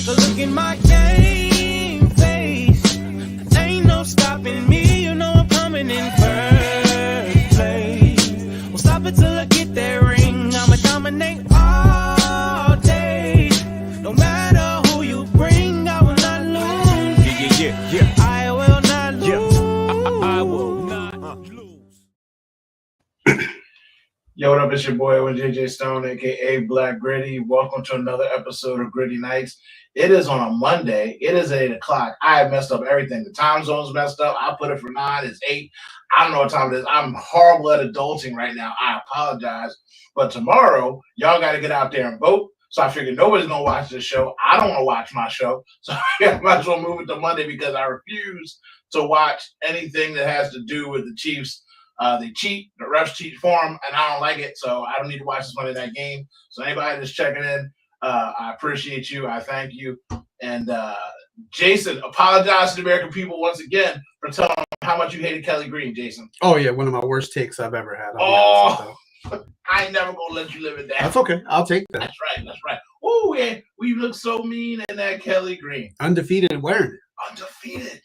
Take a look in my game face. Ain't no stopping me. You know I'm coming in first place. Well, stop it till I get that ring. I'ma dominate all day. No matter who you bring, I will not lose. Yeah. I will not lose. I will not lose. Yo, what up? It's your boy, JJ Stone, a.k.a. Black Gritty. Welcome to another episode of Gritty Nights. It is on a Monday. It is 8 o'clock. I have messed up everything. The time zone's messed up. I put it for 9. It's 8. I don't know what time it is. I'm horrible at adulting right now. I apologize. But tomorrow, y'all got to get out there and vote. So I figured nobody's going to watch this show. I don't want to watch my show. So I might as well move it to Monday because I refuse to watch anything that has to do with the Chiefs. They cheat, the refs cheat for them, and I don't like it, so I don't need to watch this Monday night game. So anybody that's checking in, I appreciate you. I thank you. And Jason, apologize to the American people once again for telling them how much you hated Kelly Green, Jason. Oh, yeah, one of my worst takes I've ever had. I ain't never going to let you live it down. That's okay. I'll take that. That's right. Oh, yeah, we look so mean in that Kelly Green. Undefeated wearing it. Undefeated.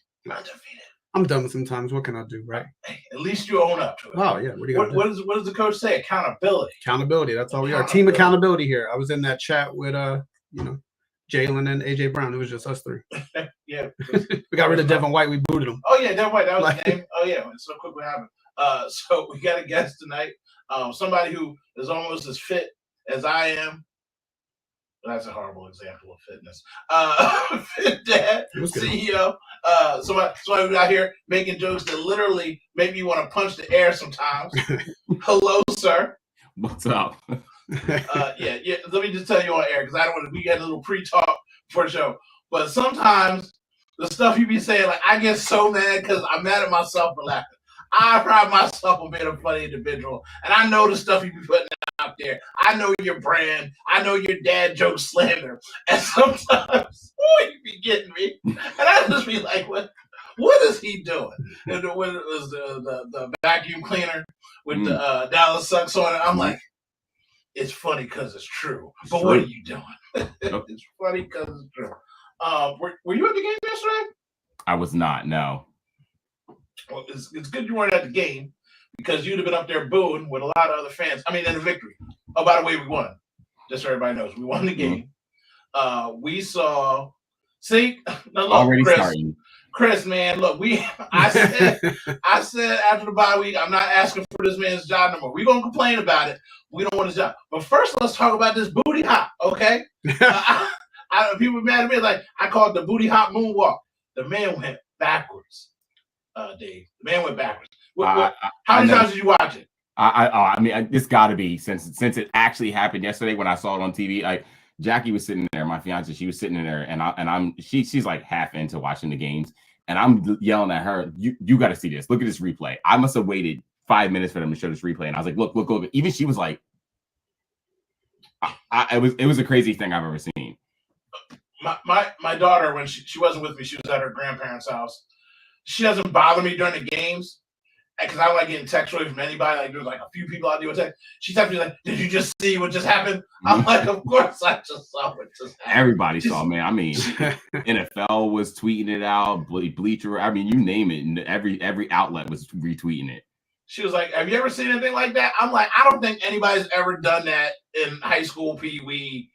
I'm done sometimes. What can I do, right? Hey, at least you own up to it. Oh, yeah. What do you got? What does the coach say? Accountability. Accountability. That's all we are. Team accountability here. I was in that chat with, Jalen and AJ Brown. It was just us three. Yeah. We got rid of Devin White. We booted him. Oh, yeah, Devin White. That was the name. Oh, yeah. It's so quick what happened. So we got a guest tonight. Somebody who is almost as fit as I am. That's a horrible example of fitness. Fit Dad, CEO. Somebody who's out here making jokes that literally make me want to punch the air sometimes. Hello, sir. What's up? Yeah. Let me just tell you on air because I don't want to. We got a little pre-talk for the show. But sometimes the stuff you be saying, like I get so mad because I'm mad at myself for laughing. I pride myself on being a funny individual, and I know the stuff you be putting out there. I know your brand. I know your dad joke slander, and sometimes you be getting me, and I just be like, "What is he doing?" And when it was the vacuum cleaner with the Dallas sucks on it, I'm like, "It's funny because it's true." But what are you doing? It's funny because it's true. Were you at the game yesterday? I was not. No. Well, it's good you weren't at the game because you'd have been up there booing with a lot of other fans. I mean, in the victory. Oh, by the way, we won. Just so everybody knows, we won the game. We saw. See, now look, already starting. Chris, man, look, I said after the bye week, I'm not asking for this man's job no more. We're gonna complain about it. We don't want his job. But first, let's talk about this booty hop, okay? People mad at me like I call it the booty hop moonwalk. The man went backwards. Dave, the man went backwards. How many times did you watch it? I mean, it's got to be since it actually happened yesterday when I saw it on TV. Like Jackie was sitting there, my fiance, she was sitting in there, and she's like half into watching the games, and I'm yelling at her, "You got to see this! Look at this replay!" I must have waited 5 minutes for them to show this replay, and I was like, "Look!" Even she was like, "It was the craziest thing I've ever seen." My daughter, when she wasn't with me, she was at her grandparents' house. She doesn't bother me during the games because I don't like getting text away from anybody. Like there's like a few people I do with text. She texts me like, "Did you just see what just happened?" I'm like, "Of course I just saw what just happened." Everybody saw, man. I mean, NFL was tweeting it out. Bleacher. I mean, you name it, and every outlet was retweeting it. She was like, "Have you ever seen anything like that?" I'm like, "I don't think anybody's ever done that in high school, pee-wee,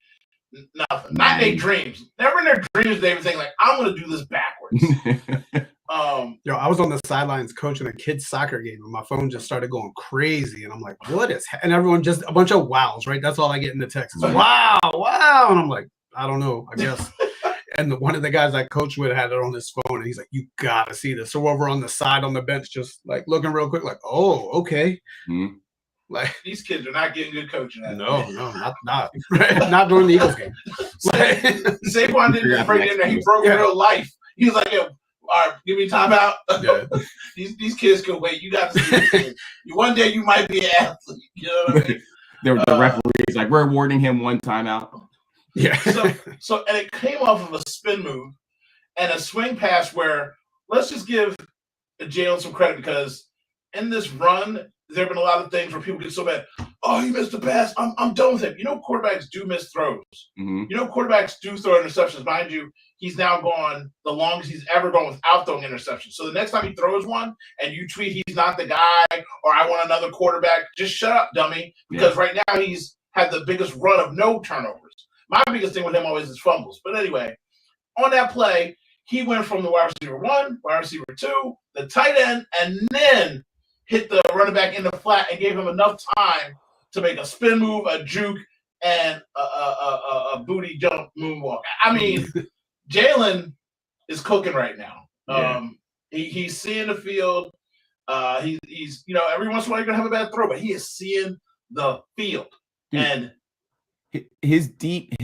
nothing. Not in their dreams. Never in their dreams they were thinking like, I'm gonna do this backwards." Yo, I was on the sidelines coaching a kids' soccer game, and my phone just started going crazy, and I'm like, "What is?" And everyone just a bunch of wows, right? That's all I get in the text. Is, wow, and I'm like, "I don't know, I guess." And one of the guys I coached with had it on his phone, and he's like, "You gotta see this." So we're over on the side on the bench, just like looking real quick, like, "Oh, okay." Mm-hmm. Like these kids are not getting good coaching. No, not during the Eagles game. Saquon didn't bring it in there. He broke real life. He was like, "Yo, all right, give me time out." Yeah. These kids can wait. You got to see these kids. One day you might be an athlete. You know what I mean? The referee's like, "We're awarding him one timeout." Yeah. So and it came off of a spin move and a swing pass where let's just give Jalen some credit because in this run, there have been a lot of things where people get so mad. oh, he missed the pass. I'm done with him. You know, quarterbacks do miss throws. Mm-hmm. You know, quarterbacks do throw interceptions. Mind you, he's now gone the longest he's ever gone without throwing interceptions. So the next time he throws one and you tweet he's not the guy or I want another quarterback, just shut up, dummy. Because right now he's had the biggest run of no turnovers. My biggest thing with him always is fumbles. But anyway, on that play, he went from the wide receiver 1, wide receiver 2, the tight end, and then hit the running back in the flat and gave him enough time to make a spin move, a juke, and a booty jump moonwalk. I mean, Jalen is cooking right now. Yeah. He's seeing the field. He's every once in a while you're gonna have a bad throw, but he is seeing the field. Dude, and his deep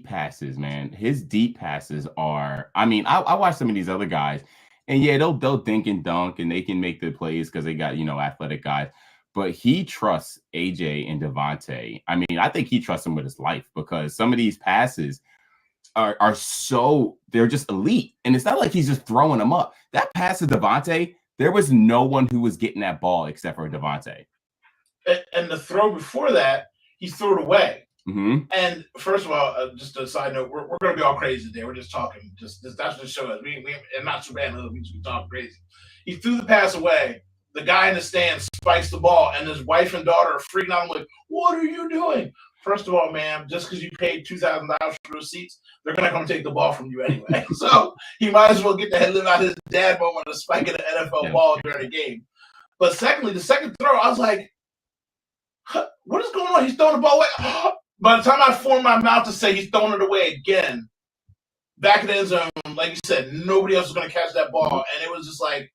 passes, man. His deep passes are. I mean, I watch some of these other guys, and yeah, they'll dink and dunk, and they can make the plays because they got athletic guys. But he trusts AJ and Devontae. I mean, I think he trusts him with his life because some of these passes are so they're just elite. And it's not like he's just throwing them up. That pass to Devontae, there was no one who was getting that ball except for Devontae. And the throw before that, he threw it away. Mm-hmm. And first of all, just a side note, we're going to be all crazy today. We're just talking. Just that's what the show is. We and not Sirianni, we just talk crazy. He threw the pass away. The guy in the stand spikes the ball, and his wife and daughter are freaking out. I'm like, what are you doing? First of all, ma'am, just because you paid $2,000 for those seats, they're going to come take the ball from you anyway. So he might as well get the head live out his dad moment of spiking an NFL ball during the game. But secondly, the second throw, I was like, what is going on? He's throwing the ball away. By the time I formed my mouth to say he's throwing it away again, back in the end zone, like you said, nobody else was going to catch that ball. And it was just like,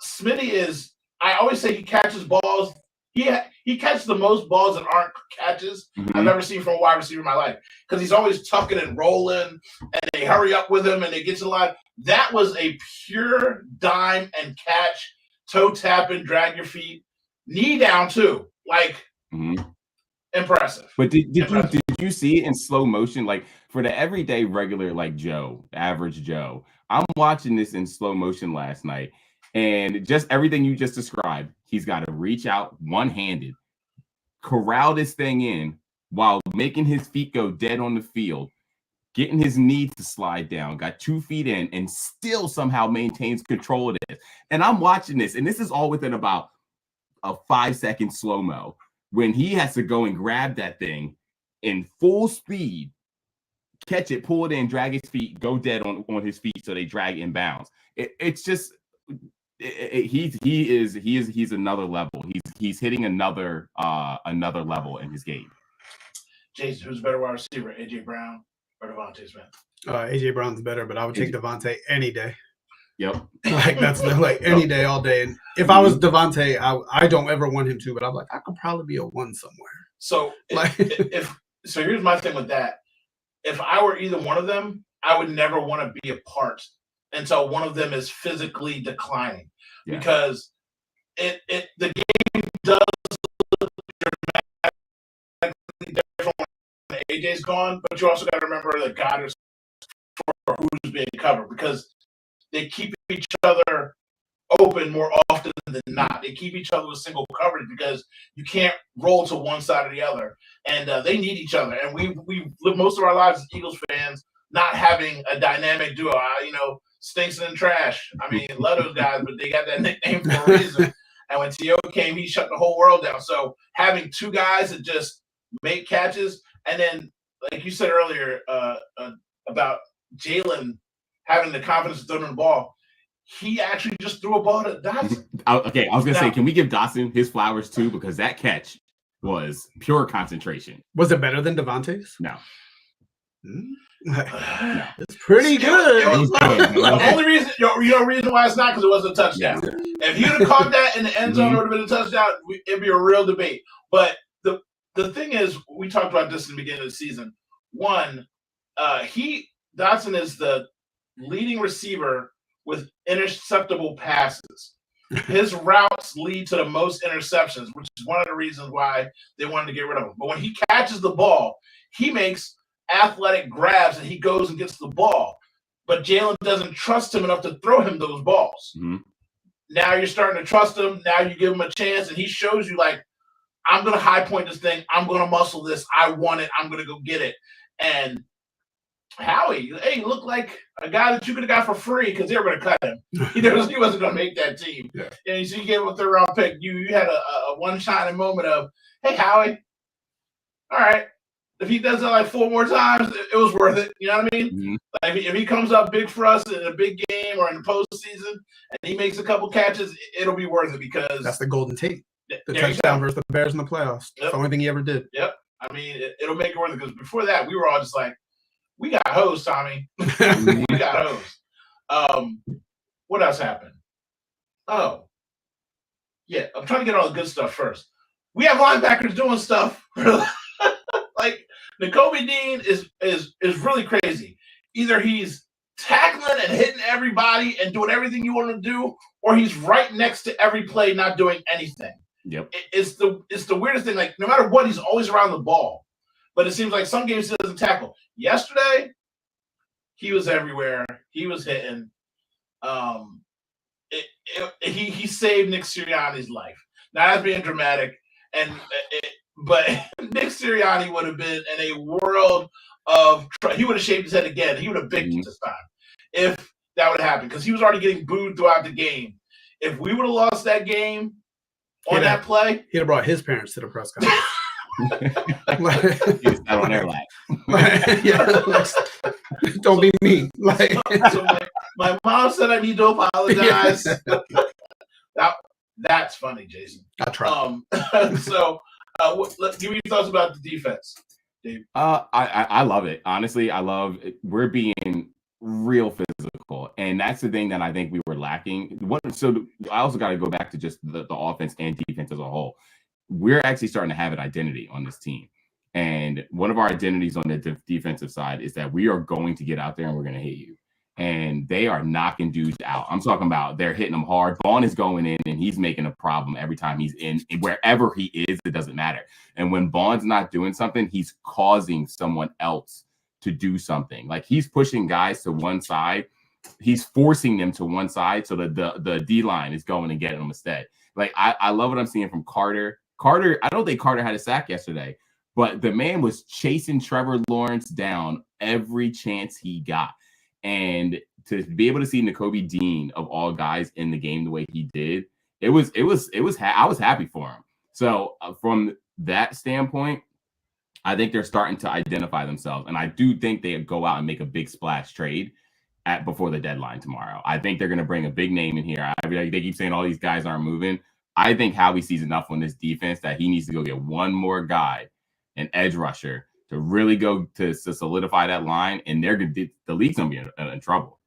Smitty is, I always say he catches balls. He catches the most balls that aren't catches I've ever seen from a wide receiver in my life. Because he's always tucking and rolling, and they hurry up with him, and they get to the line. That was a pure dime and catch, toe tapping, drag your feet, knee down too. Like, impressive. But did you see it in slow motion? Like, for the everyday regular, like average Joe, I'm watching this in slow motion last night. And just everything you just described, he's got to reach out one-handed, corral this thing in while making his feet go dead on the field, getting his knee to slide down, got 2 feet in, and still somehow maintains control of this. And I'm watching this, and this is all within about a 5-second slow-mo when he has to go and grab that thing in full speed, catch it, pull it in, drag his feet, go dead on his feet so they drag inbounds. It's just... He's another level. He's hitting another level in his game. Jason, who's a better wide receiver, AJ Brown or Devontae Smith? AJ Brown's better, but I would take Devontae any day. Yep. Like that's like any day, all day. And if I was Devontae, I don't ever want him to, but I'm like, I could probably be a 1 somewhere. So so here's my thing with that. If I were either one of them, I would never want to be a part until one of them is physically declining, because the game does look dramatically different when AJ's gone, but you also got to remember that God is for who's being covered, because they keep each other open more often than not. They keep each other with single coverage because you can't roll to one side or the other, and they need each other. And we live most of our lives as Eagles fans not having a dynamic duo. Stinks and Trash. I mean, love those guys, but they got that nickname for a reason. And when T.O. came, he shut the whole world down. So having 2 guys that just make catches, and then, like you said earlier about Jalen having the confidence to throw the ball, he actually just threw a ball to Dotson. Okay, I was going to say, can we give Dotson his flowers too? Because that catch was pure concentration. Was it better than Devontae's? No. No. It's pretty good. It was the only reason, reason why it's not because it wasn't a touchdown. If you'd have caught that in the end zone, it would have been a touchdown. It'd be a real debate. But the thing is, we talked about this in the beginning of the season. One, Dotson is the leading receiver with interceptable passes. His routes lead to the most interceptions, which is one of the reasons why they wanted to get rid of him. But when he catches the ball, he makes athletic grabs and he goes and gets the ball, but Jalen doesn't trust him enough to throw him those balls. Now you're starting to trust him. Now you give him a chance, and he shows you, like, I'm going to high point this thing. I'm going to muscle this. I want it. I'm going to go get it. And Howie, hey, looked like a guy that you could have got for free because they were going to cut him. He wasn't going to make that team. Yeah. And so you gave him a third-round pick. You had a one shining moment of, hey, Howie, all right. If he does it like 4 more times, it was worth it. You know what I mean? Mm-hmm. Like if he comes up big for us in a big game or in the postseason and he makes a couple catches, it'll be worth it because that's the Golden Tate. The there touchdown versus the Bears in the playoffs. That's the only thing he ever did. Yep. I mean, it'll make it worth it because before that, we were all just like, we got hosed, Tommy. We got hosed. What else happened? Oh, yeah. I'm trying to get all the good stuff first. We have linebackers doing stuff. Like Nakobe Dean is really crazy. Either he's tackling and hitting everybody and doing everything you want him to do, or he's right next to every play not doing anything. Yep. It's the weirdest thing. Like no matter what, he's always around the ball. But it seems like some games he doesn't tackle. Yesterday, he was everywhere. He was hitting. He saved Nick Sirianni's life. Now that's being dramatic, but Nick Sirianni would have been in a world of. He would have shaved his head again. He would have picked it this time if that would have happened because he was already getting booed throughout the game. If we would have lost that game on that play, he'd have brought his parents to the press conference. On their lap. Don't be mean. So my mom said I need to apologize. That's funny, Jason. I try. Give me your thoughts about the defense, Dave. I love it. Honestly, I love it. We're being real physical, and that's the thing that I think we were lacking. So I also got to go back to just the offense and defense as a whole. We're actually starting to have an identity on this team. And one of our identities on the defensive side is that we are going to get out there and we're going to hit you. And they are knocking dudes out. I'm talking about they're hitting them hard. Vaughn is going in and he's making a problem every time he's in. Wherever he is, it doesn't matter. And when Vaughn's not doing something, he's causing someone else to do something. Like he's pushing guys to one side. He's forcing them to one side so that the D-line is going and getting them instead. Like I love what I'm seeing from Carter. I don't think Carter had a sack yesterday, but the man was chasing Trevor Lawrence down every chance he got. And to be able to see Nakobe Dean of all guys in the game the way he did, I was happy for him. So from that standpoint, I think they're starting to identify themselves. And I do think they go out and make a big splash trade before the deadline tomorrow. I think they're going to bring a big name in here. They keep saying all these guys aren't moving. I think Howie sees enough on this defense that he needs to go get one more guy, an edge rusher, to really go to solidify that line, and the league's gonna be in trouble.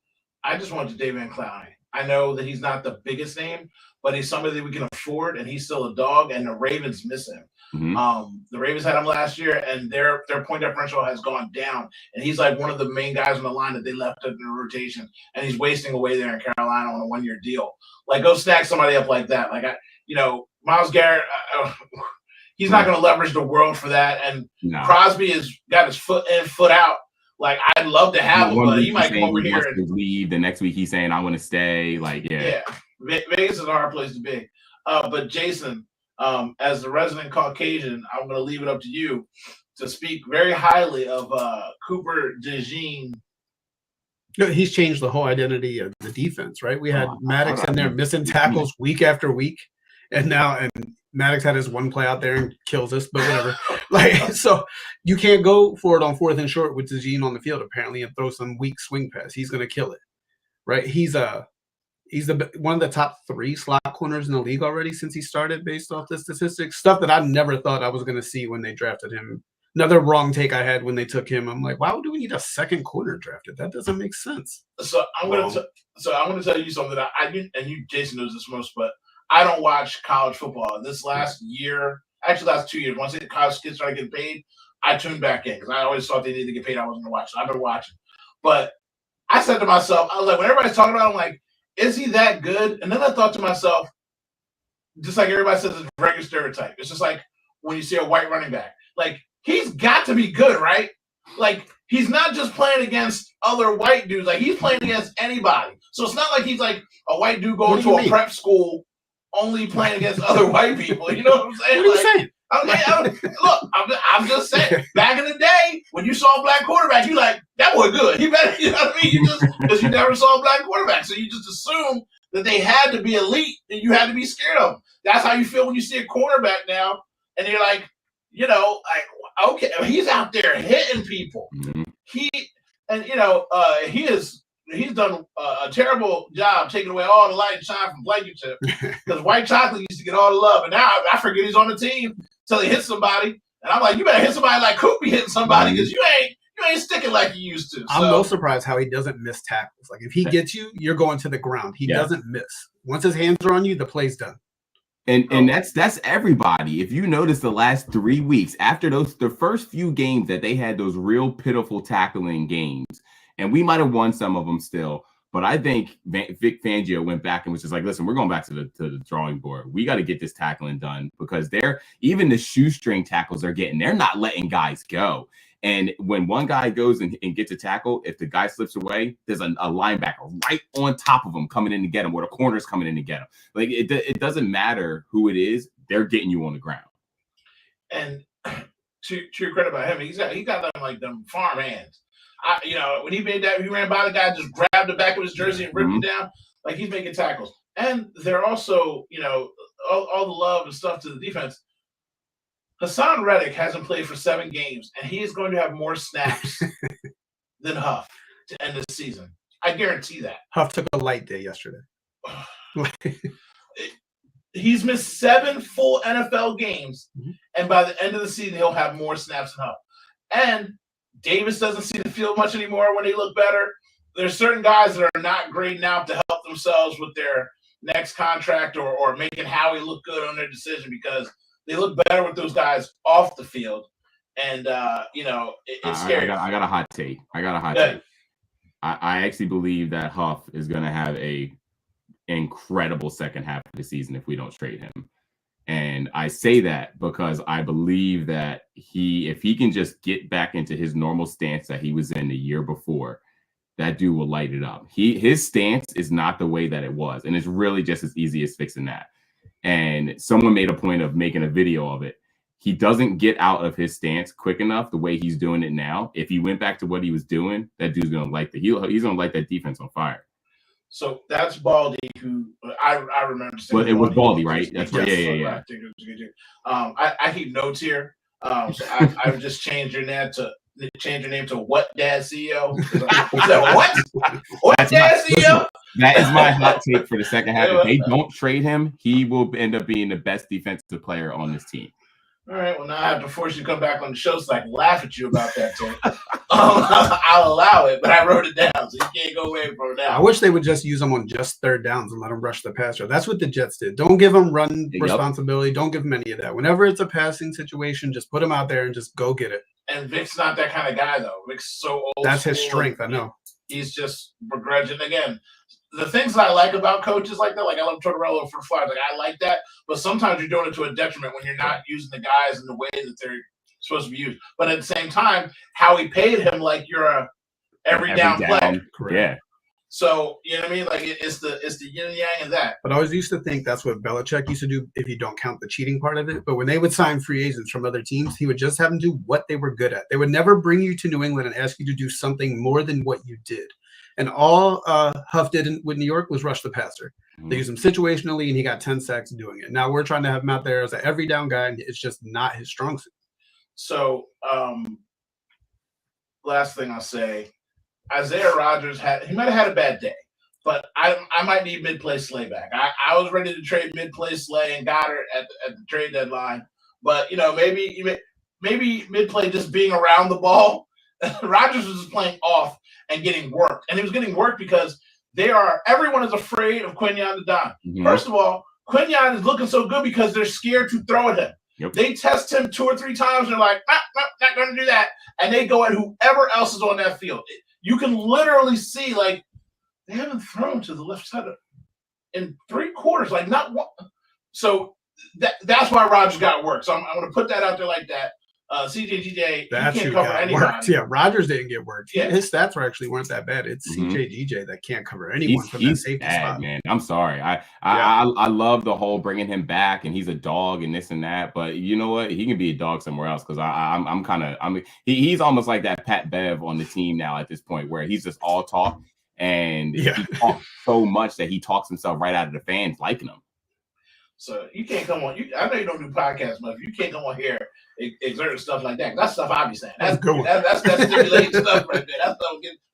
I just want to Dave Van Clowney. I know that he's not the biggest name, but he's somebody that we can afford, and he's still a dog. And the Ravens miss him. Mm-hmm. The Ravens had him last year, and their point differential has gone down. And he's like one of the main guys on the line that they left in the rotation, and he's wasting away there in Carolina on a 1-year deal. Like go snag somebody up like that. Like Myles Garrett. He's not going to leverage the world for that. And Crosby has got his foot in, foot out. Like, I'd love to have him, but he might come over here and leave. The next week he's saying, I want to stay. Like, yeah. Vegas is a hard place to be. But Jason, as the resident Caucasian, I'm going to leave it up to you to speak very highly of Cooper DeJean. No, he's changed the whole identity of the defense, right? We had Maddox in there missing tackles week after week. And Maddox had his one play out there and kills us, but whatever. So you can't go for it on 4th and short with DeJean on the field apparently and throw some weak swing pass. He's going to kill it, right? He's one of the top 3 slot corners in the league already since he started, based off the statistics. Stuff that I never thought I was going to see when they drafted him. Another wrong take I had when they took him. I'm like, why do we need a second corner drafted? That doesn't make sense. So I'm going to tell you something that I didn't, and you, Jason, knows this most, but I don't watch college football. This last year, actually last 2 years, once the college kids started getting paid, I tuned back in because I always thought they needed to get paid. I wasn't going to watch. So I've been watching. But I said to myself, I was like, when everybody's talking about it, I'm like, is he that good? And then I thought to myself, just like everybody says, it's a regular stereotype. It's just like when you see a white running back. Like, he's got to be good, right? Like, he's not just playing against other white dudes. Like, he's playing against anybody. So it's not like he's like a white dude going to a prep school only playing against other white people. You know what I'm saying? What are you saying? Look, I'm just saying. Back in the day, when you saw a black quarterback, you like that boy good. He better, you know what I mean? You just because you never saw a black quarterback, so you just assume that they had to be elite and you had to be scared of them. That's how you feel when you see a cornerback now, and you're like, okay, he's out there hitting people. Mm-hmm. He's done a terrible job taking away all the light and shine from Blankenship because White Chocolate used to get all the love, and now I forget he's on the team until he hits somebody, and I'm like, you better hit somebody like Coop be hitting somebody because you ain't sticking like you used to. I'm most surprised how he doesn't miss tackles. Like if he gets you, you're going to the ground. He doesn't miss. Once his hands are on you, the play's done. And that's everybody. If you notice the last 3 weeks after the first few games that they had those real pitiful tackling games, and we might have won some of them still, but I think Vic Fangio went back and was just like, listen, we're going back to the drawing board. We got to get this tackling done because even the shoestring tackles they're not letting guys go. And when one guy goes and gets a tackle, if the guy slips away, there's a linebacker right on top of him coming in to get him, or the corner's coming in to get him. Like it doesn't matter who it is, they're getting you on the ground. And to your credit about him, he got them like them farm hands. When he made that, he ran by the guy, just grabbed the back of his jersey and ripped it down. Like he's making tackles. And they're also, all the love and stuff to the defense. Hassan Reddick hasn't played for 7 games, and he is going to have more snaps than Huff to end the season. I guarantee that. Huff took a light day yesterday. He's missed 7 full NFL games, and by the end of the season, he'll have more snaps than Huff. And Davis doesn't see the field much anymore when they look better. There's certain guys that are not grading out to help themselves with their next contract or making Howie look good on their decision because they look better with those guys off the field. And, it's scary. I got a hot take. I actually believe that Huff is going to have a incredible second half of the season if we don't trade him. And I say that because I believe that if he can just get back into his normal stance that he was in the year before, that dude will light it up. His stance is not the way that it was. And it's really just as easy as fixing that. And someone made a point of making a video of it. He doesn't get out of his stance quick enough the way he's doing it now. If he went back to what he was doing, that dude's going to light he's going to light that defense on fire. So that's Baldy, who I remember. Well, it was Baldy, right? That's right. Yeah. I keep notes here. So I've just changed your name to What Dad CEO. What Dad CEO? That is my hot take for the second half. If they don't trade him, he will end up being the best defensive player on this team. All right. Well, now I have to force you to come back on the show so I can laugh at you about that, Tim. I'll allow it, but I wrote it down, so you can't go away from it now. I wish they would just use them on just third downs and let them rush the passer. That's what the Jets did. Don't give them run responsibility. Don't give them any of that. Whenever it's a passing situation, just put them out there and just go get it. And Vic's not that kind of guy, though. Vic's so old. That's his strength, I know. He's just begrudging. Again, the things that I like about coaches like that, like I love Tortorella for the Flyers, like I like that, but sometimes you're doing it to a detriment when you're not using the guys in the way that they're supposed to be used. But at the same time, Howie paid him like you're a every down player. Yeah. So, you know what I mean? Like it's the yin and yang of that. But I always used to think that's what Belichick used to do if you don't count the cheating part of it. But when they would sign free agents from other teams, he would just have them do what they were good at. They would never bring you to New England and ask you to do something more than what you did. And all Huff did with New York was rush the passer. They used him situationally, and he got 10 sacks doing it. Now we're trying to have him out there as an every down guy, and it's just not his strong suit. So, last thing I'll say, Isaiah Rodgers he might have had a bad day, but I might need mid-play Slay back. I was ready to trade mid-play Slay and Goddard at the trade deadline, but maybe mid-play just being around the ball. Rodgers was just playing off and getting work, and he was getting work because everyone is afraid of Quinyon to die. Mm-hmm. First of all, Quinyon is looking so good because they're scared to throw at him. Yep. They test him 2 or 3 times, and they're like, not going to do that, and they go at whoever else is on that field. You can literally see, like, they haven't thrown to the left side in 3 quarters, like not one. So that's why Rodgers got work. So I'm going to put that out there like that. CJGJ, That's he who can't cover got anybody. worked. Yeah, Rodgers didn't get worked. Yeah. His stats actually weren't that bad. It's Mhm. CJGJ that can't cover anyone from that He's safety bad, spot. man. I'm sorry. I love the whole bringing him back and he's a dog and this and that. But you know what? He can be a dog somewhere else because he's almost like that Pat Bev on the team now at this point where he's just all talk and he talks so much that he talks himself right out of the fans liking him. So you can't come on. I know you don't do podcasts much. You can't come on here exerting stuff like that. That's stuff I be saying. That's good. That's stimulating stuff right there.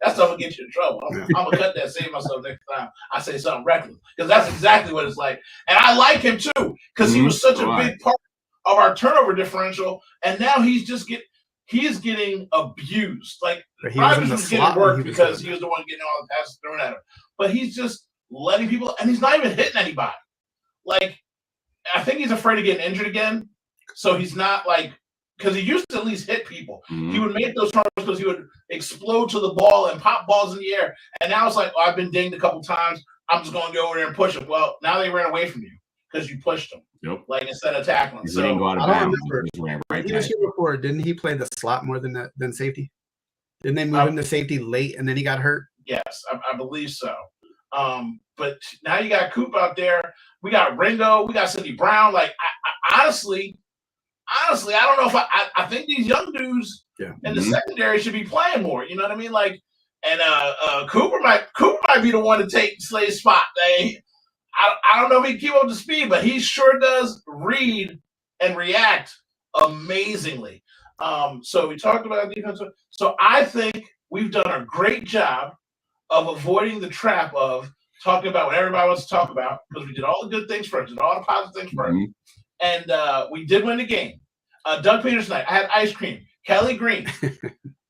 That stuff will get you in trouble. I'm gonna cut that. Save myself next time I say something reckless because that's exactly what it's like. And I like him too because he was such a big part of our turnover differential. And now he's getting abused. Like Rodgers was getting work because he was the one getting all the passes thrown at him. But he's just letting people, and he's not even hitting anybody. Like. I think he's afraid of getting injured again. So he's not like, because he used to at least hit people. Mm-hmm. He would make those turnovers because he would explode to the ball and pop balls in the air. And now it's like, I've been dinged a couple times. I'm just going to go over there and push him. Well, now they ran away from you because you pushed them. Yep. Like instead of tackling. So I don't remember. He was here before. Didn't he play the slot more than safety? Didn't they move him to safety late and then he got hurt? Yes, I believe so. But now you got Coop out there. We got Ringo. We got Cindy Brown. Like, I honestly, I don't know if I think these young dudes in the secondary should be playing more. You know what I mean? Like, and Cooper might be the one to take Slay's spot. I don't know if he can keep up to speed, but he sure does read and react amazingly. So we talked about defense. So I think we've done a great job of avoiding the trap of talking about what everybody wants to talk about because we did all the good things first, did all the positive things first. And we did win the game. Doug Peterson, I had ice cream. Kelly Green.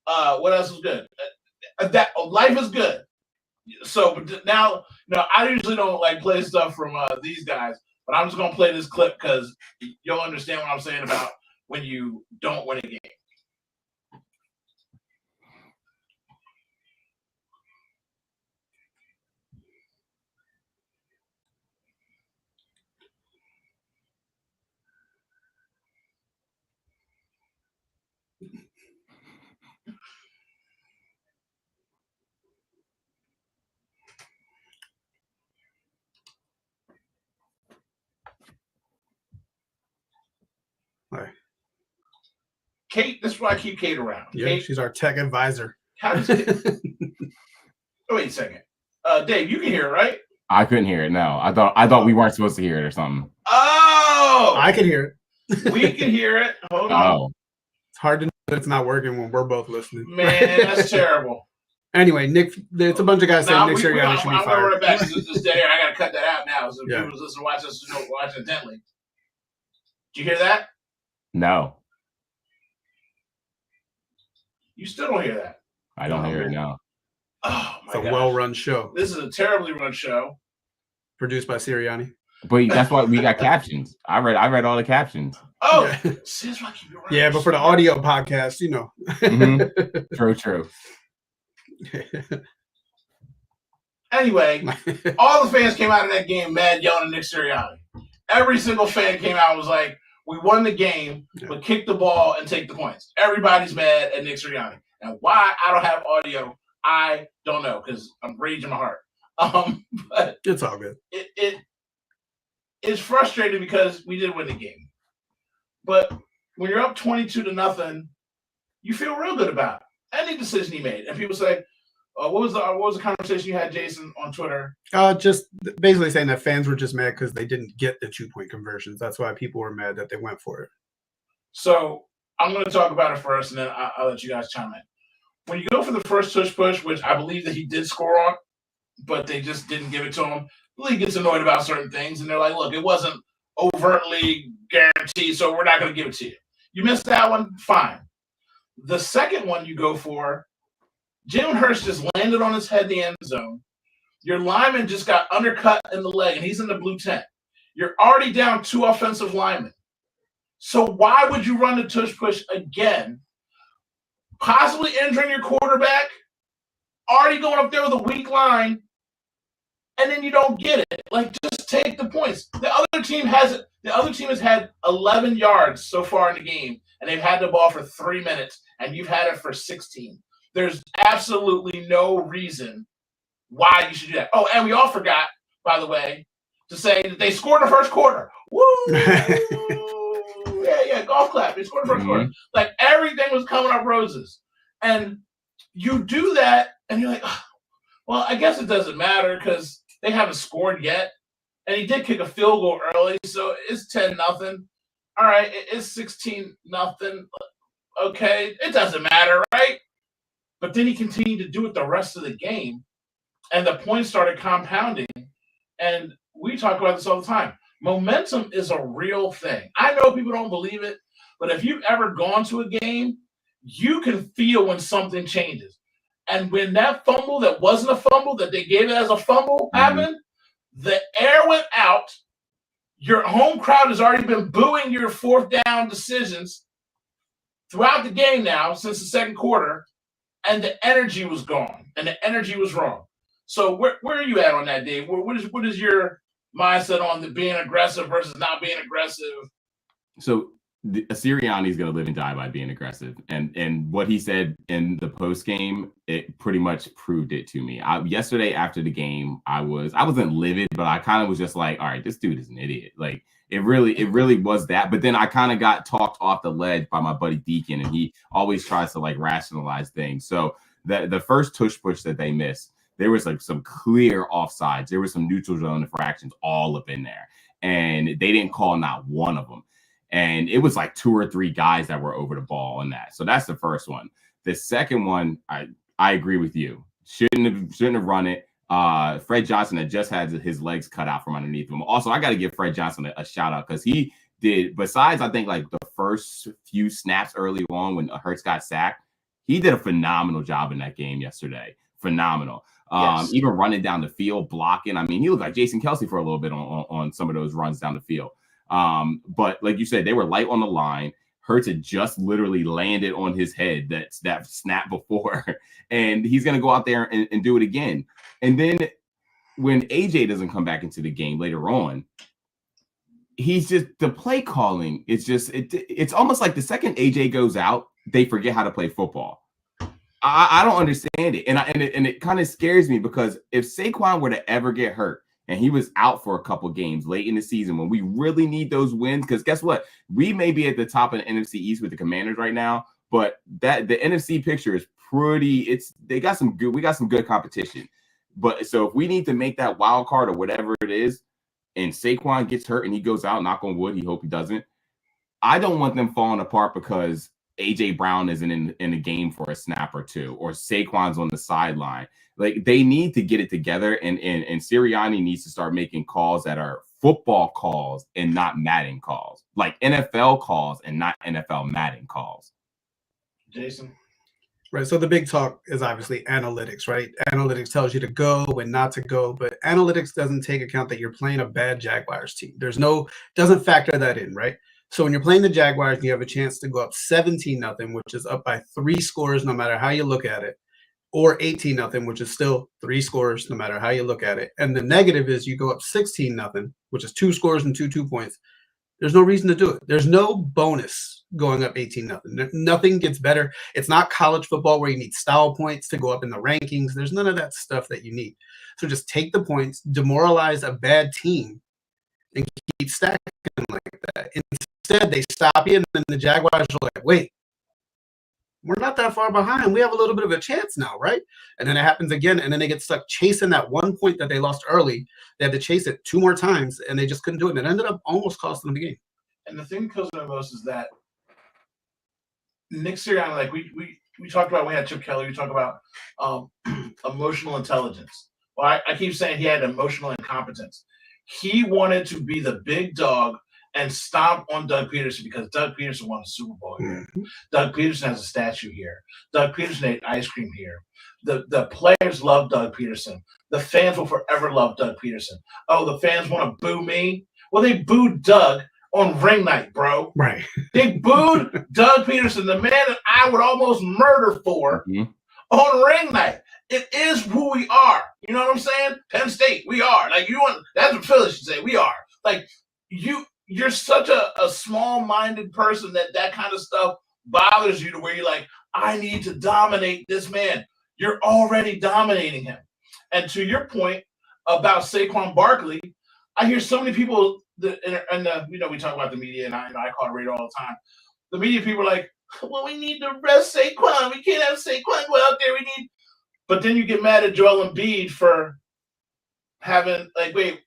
What else was good? That life is good. So now, I usually don't like play stuff from these guys, but I'm just gonna play this clip because you'll understand what I'm saying about when you don't win a game. Right. Kate, this is why I keep Kate around. Yeah, Kate, she's our tech advisor. How does Kate... Oh, wait a second. Dave, you can hear it, right? I couldn't hear it. No, I thought we weren't supposed to hear it or something. Oh, I can hear it. We can hear it. Hold on. Oh. It's hard to know that it's not working when we're both listening. Man, that's terrible. Anyway, Nick, it's a bunch of guys saying Nick Sirianni should be fired. I'm going back to this day. I got to cut that out now. So if people listen, watch this, watch intently. Did you hear that? No. You still don't hear that? I don't hear it now. Oh my God. It's a well-run show. This is a terribly run show. Produced by Sirianni. But that's why we got captions. I read all the captions. Oh, yeah, but for the audio podcast, True. Anyway, all the fans came out of that game mad, yelling at Nick Sirianni. Every single fan came out and was like, we won the game, but kick the ball and take the points. Everybody's mad at Nick Sirianni. And why I don't have audio, I don't know, because I'm raging my heart. But it's all good. It's frustrating because we did win the game. But when you're up 22-0, you feel real good about any decision he made. And people say, what was the conversation you had, Jason, on Twitter? Just basically saying that fans were just mad because they didn't get the 2-point conversions. That's why people were mad that they went for it. So I'm going to talk about it first, and then I'll let you guys chime in. When you go for the first tush push, which I believe that he did score on, but they just didn't give it to him, the league gets annoyed about certain things, and they're like, look, it wasn't overtly guaranteed, so we're not going to give it to you. You missed that one? Fine. The second one you go for, Jalen Hurts just landed on his head in the end zone. Your lineman just got undercut in the leg, and he's in the blue tent. You're already down 2 offensive linemen. So why would you run the tush push again, possibly injuring your quarterback, already going up there with a weak line, and then you don't get it? Like, just take the points. The other team has had 11 yards so far in the game, and they've had the ball for 3 minutes, and you've had it for 16. There's absolutely no reason why you should do that. Oh, and we all forgot, by the way, to say that they scored in the first quarter. Woo! yeah, golf clap. They scored in the first quarter. Like, everything was coming up roses. And you do that, and you're like, oh, well, I guess it doesn't matter because they haven't scored yet. And he did kick a field goal early, so it's 10-0. All right, it's 16-0. Okay, it doesn't matter, right? But then he continued to do it the rest of the game, and the points started compounding. And we talk about this all the time. Momentum is a real thing. I know people don't believe it, but if you've ever gone to a game, you can feel when something changes. And when that fumble that wasn't a fumble, that they gave it as a fumble happened, the air went out. Your home crowd has already been booing your fourth down decisions throughout the game now since the second quarter, and the energy was gone, and the energy was wrong. So where are you at on that, Dave? What is your mindset on the being aggressive versus not being aggressive? So Sirianni is going to live and die by being aggressive, and what he said in the post game, it pretty much proved it to me. Yesterday after the game, I wasn't livid, but I kind of was just like, all right, this dude is an idiot. Like it really was that. But then I kind of got talked off the ledge by my buddy Deacon, and he always tries to like rationalize things. So the first tush push that they missed, there was like some clear offsides. There was some neutral zone infractions all up in there, and they didn't call not one of them. And it was like 2 or 3 guys that were over the ball on that. So that's the first one. The second one, I agree with you. Shouldn't have run it. Fred Johnson had just had his legs cut out from underneath him. Also, I got to give Fred Johnson a shout out because he did, besides I think like the first few snaps early on when Hurts got sacked, he did a phenomenal job in that game yesterday. Phenomenal. Yes. Even running down the field, blocking. I mean, he looked like Jason Kelce for a little bit on some of those runs down the field. But like you said, they were light on the line. Hurts had just literally landed on his head that snap before, and he's going to go out there and do it again. And then when AJ doesn't come back into the game later on, he's just the play calling. It's almost like the second AJ goes out, they forget how to play football. I don't understand it. And it kind of scares me because if Saquon were to ever get hurt, and he was out for a couple games late in the season when we really need those wins. Because guess what? We may be at the top of the NFC East with the Commanders right now, but the NFC picture is pretty. We got some good competition. But so if we need to make that wild card or whatever it is, and Saquon gets hurt and he goes out, knock on wood, he hope he doesn't. I don't want them falling apart because AJ Brown isn't in the game for a snap or two, or Saquon's on the sideline. Like they need to get it together, and Sirianni needs to start making calls that are football calls and not Madden calls, like NFL calls and not NFL Madden calls. Jason? Right. So the big talk is obviously analytics, right? Analytics tells you to go and not to go, but analytics doesn't take account that you're playing a bad Jaguars team. Doesn't factor that in, right? So when you're playing the Jaguars, you have a chance to go up 17-0, which is up by 3 scores, no matter how you look at it, or 18-0, which is still 3 scores, no matter how you look at it. And the negative is you go up 16-0, which is 2 scores and 2 points. There's no reason to do it. There's no bonus going up 18-0. Nothing gets better. It's not college football where you need style points to go up in the rankings. There's none of that stuff that you need. So just take the points, demoralize a bad team, and keep stacking like that. Instead, they stop you, and then the Jaguars are like, wait, we're not that far behind. We have a little bit of a chance now, right? And then it happens again, and then they get stuck chasing that 1 point that they lost early. They had to chase it 2 more times, and they just couldn't do it. And it ended up almost costing them the game. And the thing that kills me the most is that Nick Sirianni, like we talked about, we had Chip Kelly, we talked about emotional intelligence. Well, I keep saying he had emotional incompetence. He wanted to be the big dog and stomp on Doug Peterson because Doug Peterson won a Super Bowl here. Mm-hmm. Doug Peterson has a statue here. Doug Peterson ate ice cream here. The players love Doug Peterson. The fans will forever love Doug Peterson. Oh, the fans want to boo me? Well, they booed Doug on ring night, bro. Right. They booed Doug Peterson, the man that I would almost murder for, on ring night. It is who we are. You know what I'm saying? Penn State, we are. Like, that's what Philly should say. We are. Like, you're such a small-minded person that kind of stuff bothers you to where you're like, I need to dominate this man. You're already dominating him. And to your point about Saquon Barkley, I hear so many people we talk about the media, and I call it radio all the time. The media people are like, well, we need to rest Saquon. We can't have Saquon go out there. But then you get mad at Joel Embiid for having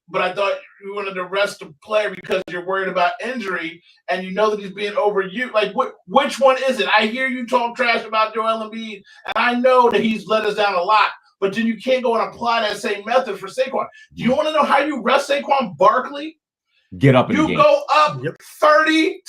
but I thought you wanted to rest the player because you're worried about injury and you know that he's being overused. Like, which one is it? I hear you talk trash about Joel Embiid, and I know that he's let us down a lot, but then you can't go and apply that same method for Saquon. Do you want to know how you rest Saquon Barkley? Get up in the You game. go up 30-0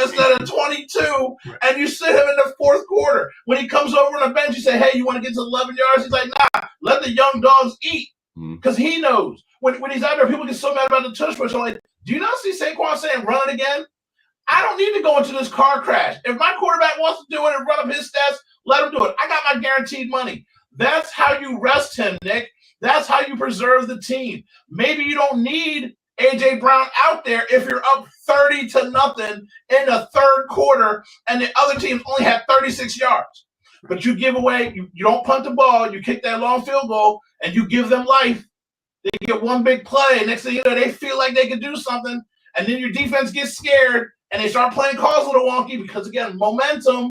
instead of 22, and you sit him in the fourth quarter. When he comes over on the bench, you say, hey, you want to get to 11 yards? He's like, nah, let the young dogs eat. Because he knows. When he's out there, people get so mad about the tush push. I'm like, do you not see Saquon saying run it again? I don't need to go into this car crash. If my quarterback wants to do it and run up his stats, let him do it. I got my guaranteed money. That's how you rest him, Nick. That's how you preserve the team. Maybe you don't need A.J. Brown out there if you're up 30-0 in the third quarter and the other teams only have 36 yards. But you give away, you don't punt the ball, you kick that long field goal, and you give them life. They get one big play, and next thing you know, they feel like they can do something, and then your defense gets scared, and they start playing calls a little wonky because, again, momentum,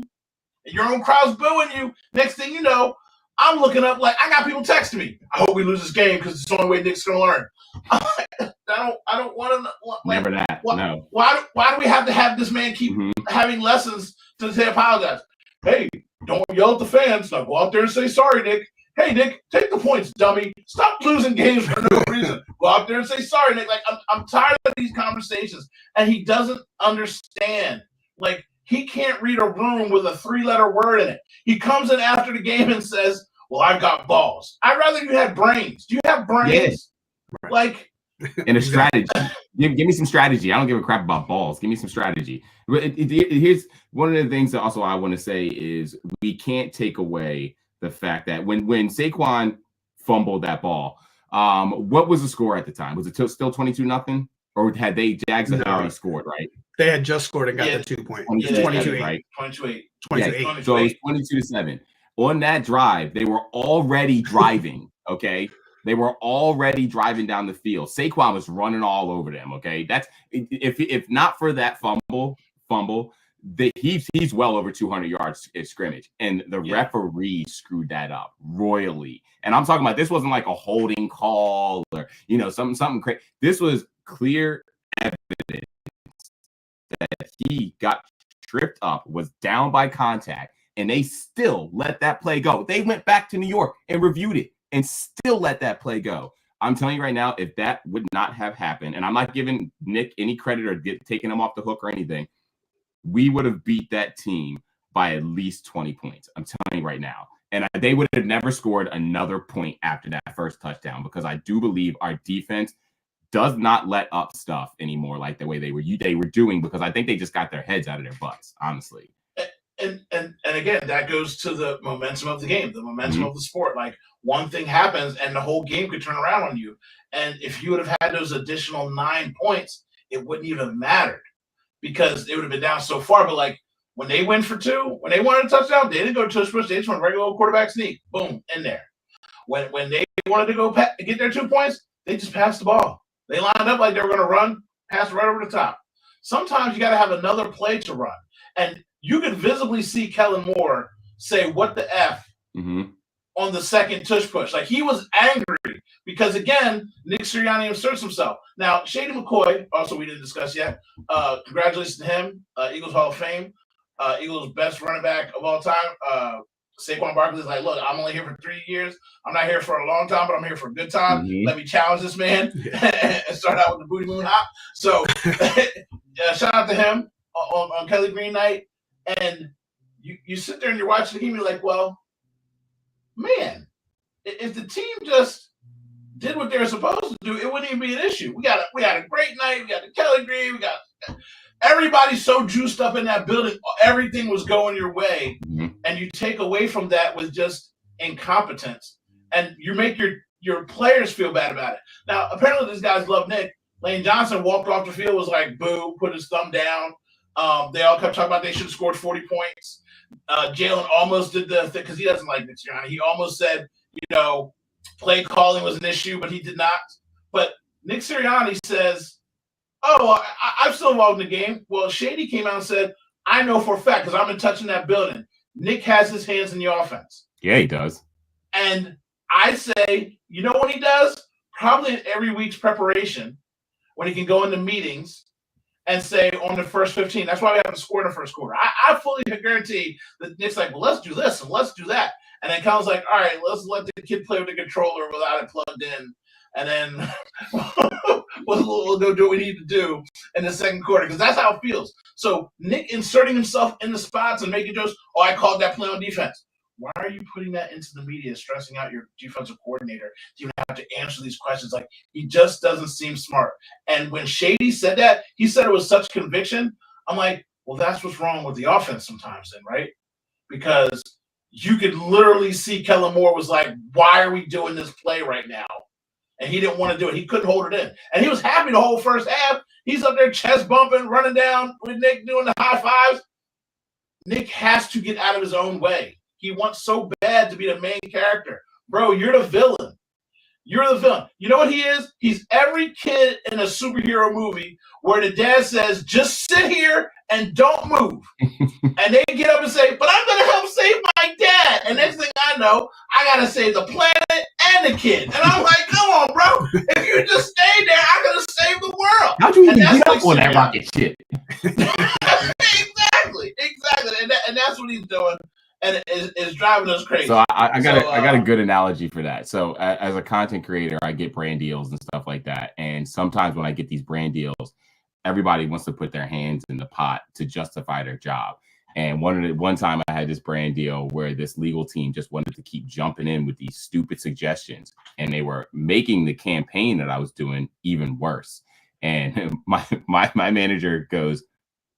and your own crowd's booing you. Next thing you know, I'm looking up like I got people texting me. I hope we lose this game because it's the only way Nick's going to learn. I don't want to. Never that. No. Why do we have to have this man keep having lessons to say apologize? Hey, don't yell at the fans. Now go out there and say sorry, Nick. Hey, Nick, take the points, dummy. Stop losing games for no reason. Go out there and say sorry, Nick. Like, I'm tired of these conversations. And he doesn't understand. Like, he can't read a room with a 3-letter word in it. He comes in after the game and says, well, I've got balls. I'd rather you had brains. Do you have brains? Yes. Like, and a strategy. Give me some strategy. I don't give a crap about balls. Give me some strategy. Here's one of the things that also I want to say is we can't take away the fact that when Saquon fumbled that ball, what was the score at the time? Was it still 22-0? Or had Jags had already scored, right? They had just scored and got the 2 points. 22-8, right? 22-8. So it was 22-7. On that drive, they were already driving, okay? They were already driving down the field. Saquon was running all over them, okay? That's if not for that fumble, he's well over 200 yards at scrimmage, and the referee screwed that up royally. And I'm talking about this wasn't like a holding call or something crazy. This was clear evidence that he got tripped up, was down by contact, and they still let that play go. They went back to New York and reviewed it and still let that play go. I'm telling you right now, if that would not have happened, and I'm not giving Nick any credit or taking him off the hook or anything, we would have beat that team by at least 20 points. I'm telling you right now. And they would have never scored another point after that first touchdown, because I do believe our defense does not let up stuff anymore like the way they were doing, because I think they just got their heads out of their butts, honestly. And again, that goes to the momentum of the game, the momentum of the sport. Like, one thing happens and the whole game could turn around on you. And if you would have had those additional 9 points, it wouldn't even have mattered, because they would have been down so far. But like, when they went for 2, when they wanted a touchdown, they didn't go tush push. They just went regular old quarterback sneak. Boom, in there. When they wanted to go get their 2 points, they just passed the ball. They lined up like they were going to run, pass right over the top. Sometimes you got to have another play to run. And you could visibly see Kellen Moore say, what the F, on the second tush push. Like, he was angry because, again, Nick Sirianni asserts himself. Now, Shady McCoy, also we didn't discuss yet, congratulations to him, Eagles Hall of Fame, Eagles best running back of all time. Saquon Barkley is like, look, I'm only here for 3 years. I'm not here for a long time, but I'm here for a good time. Let me challenge this man and start out with the booty moon hop. So shout out to him on Kelly Green night. And you sit there and you're watching the game, you're like, well, man, if the team just did what they were supposed to do, it wouldn't even be an issue. We got a great night. We got the Kelly Green. We got everybody so juiced up in that building. Everything was going your way. And you take away from that with just incompetence. And you make your players feel bad about it. Now, apparently these guys love Nick, Lane Johnson walked off the field, was like, boo, put his thumb down. They all kept talking about they should have scored 40 points. Jalen almost did the thing because he doesn't like Nick Sirianni. He almost said, play calling was an issue, but he did not. But Nick Sirianni says, I'm still involved in the game. Well, Shady came out and said, I know for a fact because I've been touching that building. Nick has his hands in the offense. Yeah, he does. And I say, you know what he does? Probably in every week's preparation when he can go into meetings and say on the first 15, that's why we haven't scored in the first quarter. I fully guarantee that Nick's like, well, let's do this and let's do that. And then Colin's like, all right, let's let the kid play with the controller without it plugged in. And then we'll go do what we need to do in the second quarter because that's how it feels. So Nick inserting himself in the spots and making jokes, I called that play on defense. Why are you putting that into the media, stressing out your defensive coordinator to even have to answer these questions? Like, he just doesn't seem smart. And when Shady said that, he said it with such conviction. I'm like, well, that's what's wrong with the offense sometimes then, right? Because you could literally see Kellen Moore was like, why are we doing this play right now? And he didn't want to do it. He couldn't hold it in. And he was happy the whole first half. He's up there chest bumping, running down with Nick doing the high fives. Nick has to get out of his own way. He wants so bad to be the main character. Bro, you're the villain. You're the villain. You know what he is? He's every kid in a superhero movie where the dad says, just sit here and don't move. And they get up and say, but I'm going to help save my dad. And next thing I know, I got to save the planet and the kid. And I'm like, come on, bro. If you just stay there, I'm going to save the world. How'd you even get up on that rocket ship? Exactly. And that's what he's doing. And it's driving us crazy. So I got a good analogy for that. So as a content creator, I get brand deals and stuff like that. And sometimes when I get these brand deals, everybody wants to put their hands in the pot to justify their job. And one time I had this brand deal where this legal team just wanted to keep jumping in with these stupid suggestions, and they were making the campaign that I was doing even worse. And my manager goes,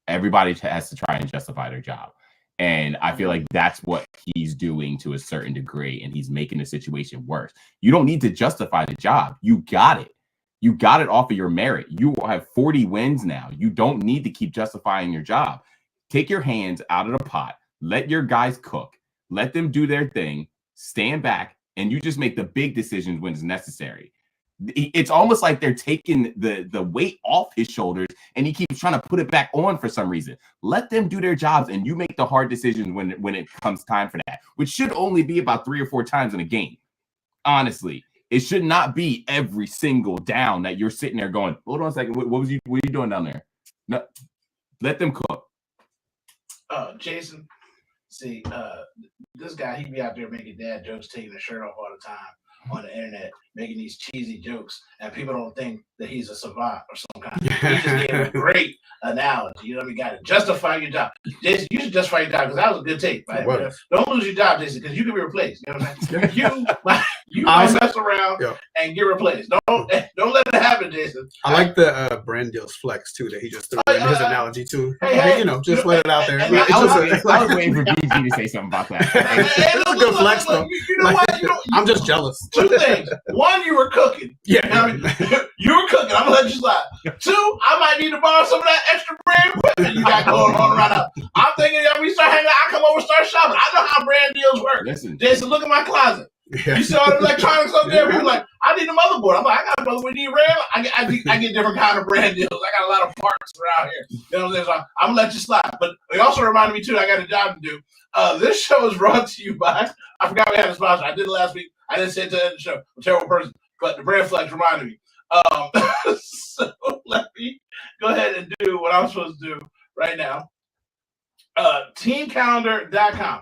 everybody has to try and justify their job. And I feel like that's what he's doing to a certain degree, and he's making the situation worse. You don't need to justify the job. You got it. You got it off of your merit. You have 40 wins now. You don't need to keep justifying your job. Take your hands out of the pot. Let your guys cook. Let them do their thing. Stand back, and you just make the big decisions when it's necessary. It's almost like they're taking the weight off his shoulders, and he keeps trying to put it back on for some reason. Let them do their jobs, and you make the hard decisions when it comes time for that, which should only be about 3 or 4 times in a game. Honestly, it should not be every single down that you're sitting there going, hold on a second, what are you doing down there? No, let them cook. Jason, see, this guy, he be out there making dad jokes, taking his shirt off all the time on the internet, making these cheesy jokes, and people don't think that he's a savant or some kind. He just gave a great analogy. You know what I mean? Got to justify your job. Jason, you should justify your job because that was a good take. Right? Don't lose your job, Jason, because you can be replaced. You know what I'm saying? You mess around and get replaced. Don't let it happen, Jason. I like the brand deals flex too that he just threw in his analogy too. Hey, just let it out there. I was waiting for BG to say something about that. It's a good flex though. You know what? I'm just jealous. 2 things. 1, you were cooking. Yeah. You know what I mean? You were cooking. I'm gonna let you slide. 2, I might need to borrow some of that extra brand equipment you got going on right now. I'm thinking that we start hanging out, I come over and start shopping. I know how brand deals work. Listen, Jason, look at my closet. Yeah. You see all the electronics up there? People like, I need a motherboard. I'm like, I got a motherboard. Need RAM? I get different kind of brand deals. I got a lot of parts around here. You know what I'm saying? So I'm gonna let you slide. But it also reminded me too, I got a job to do. This show is brought to you by, I forgot we had a sponsor. I did it last week. I didn't say it to the end of the show. I'm a terrible person. But the brand flex reminded me. So let me go ahead and do what I'm supposed to do right now. Teamcalendar.com.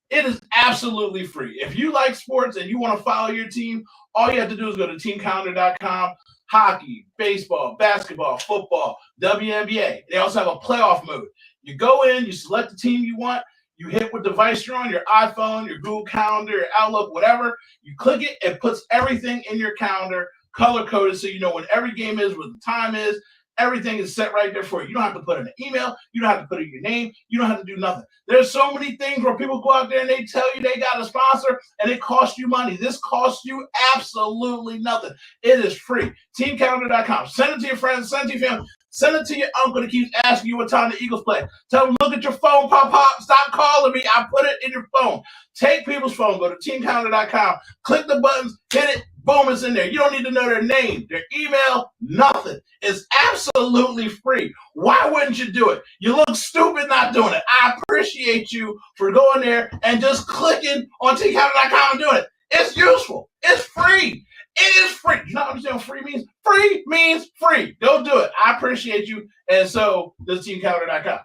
It is absolutely free. If you like sports and you want to follow your team, all you have to do is go to teamcalendar.com. Hockey, baseball, basketball, football, WNBA. They also have a playoff mode. You go in, you select the team you want, you hit what device you're on, your iPhone, your Google Calendar, your Outlook, whatever. You click it, it puts everything in your calendar, color-coded so you know when every game is, what the time is. Everything is set right there for you. You don't have to put in an email. You don't have to put in your name. You don't have to do nothing. There's so many things where people go out there and they tell you they got a sponsor and it costs you money. This costs you absolutely nothing. It is free. Teamcalendar.com. Send it to your friends. Send it to your family. Send it to your uncle that keeps asking you what time the Eagles play. Tell them, look at your phone, pop. Stop calling me. I put it in your phone. Take people's phone. Go to teamcalendar.com. Click the buttons. Hit it. Boom, it's in there. You don't need to know their name, their email, nothing. It's absolutely free. Why wouldn't you do it? You look stupid not doing it. I appreciate you for going there and just clicking on teamcalendar.com and doing it. It's useful. It's free. It is free. You not understand what free means? Free means free. Go do it. I appreciate you. And so this is teamcalendar.com.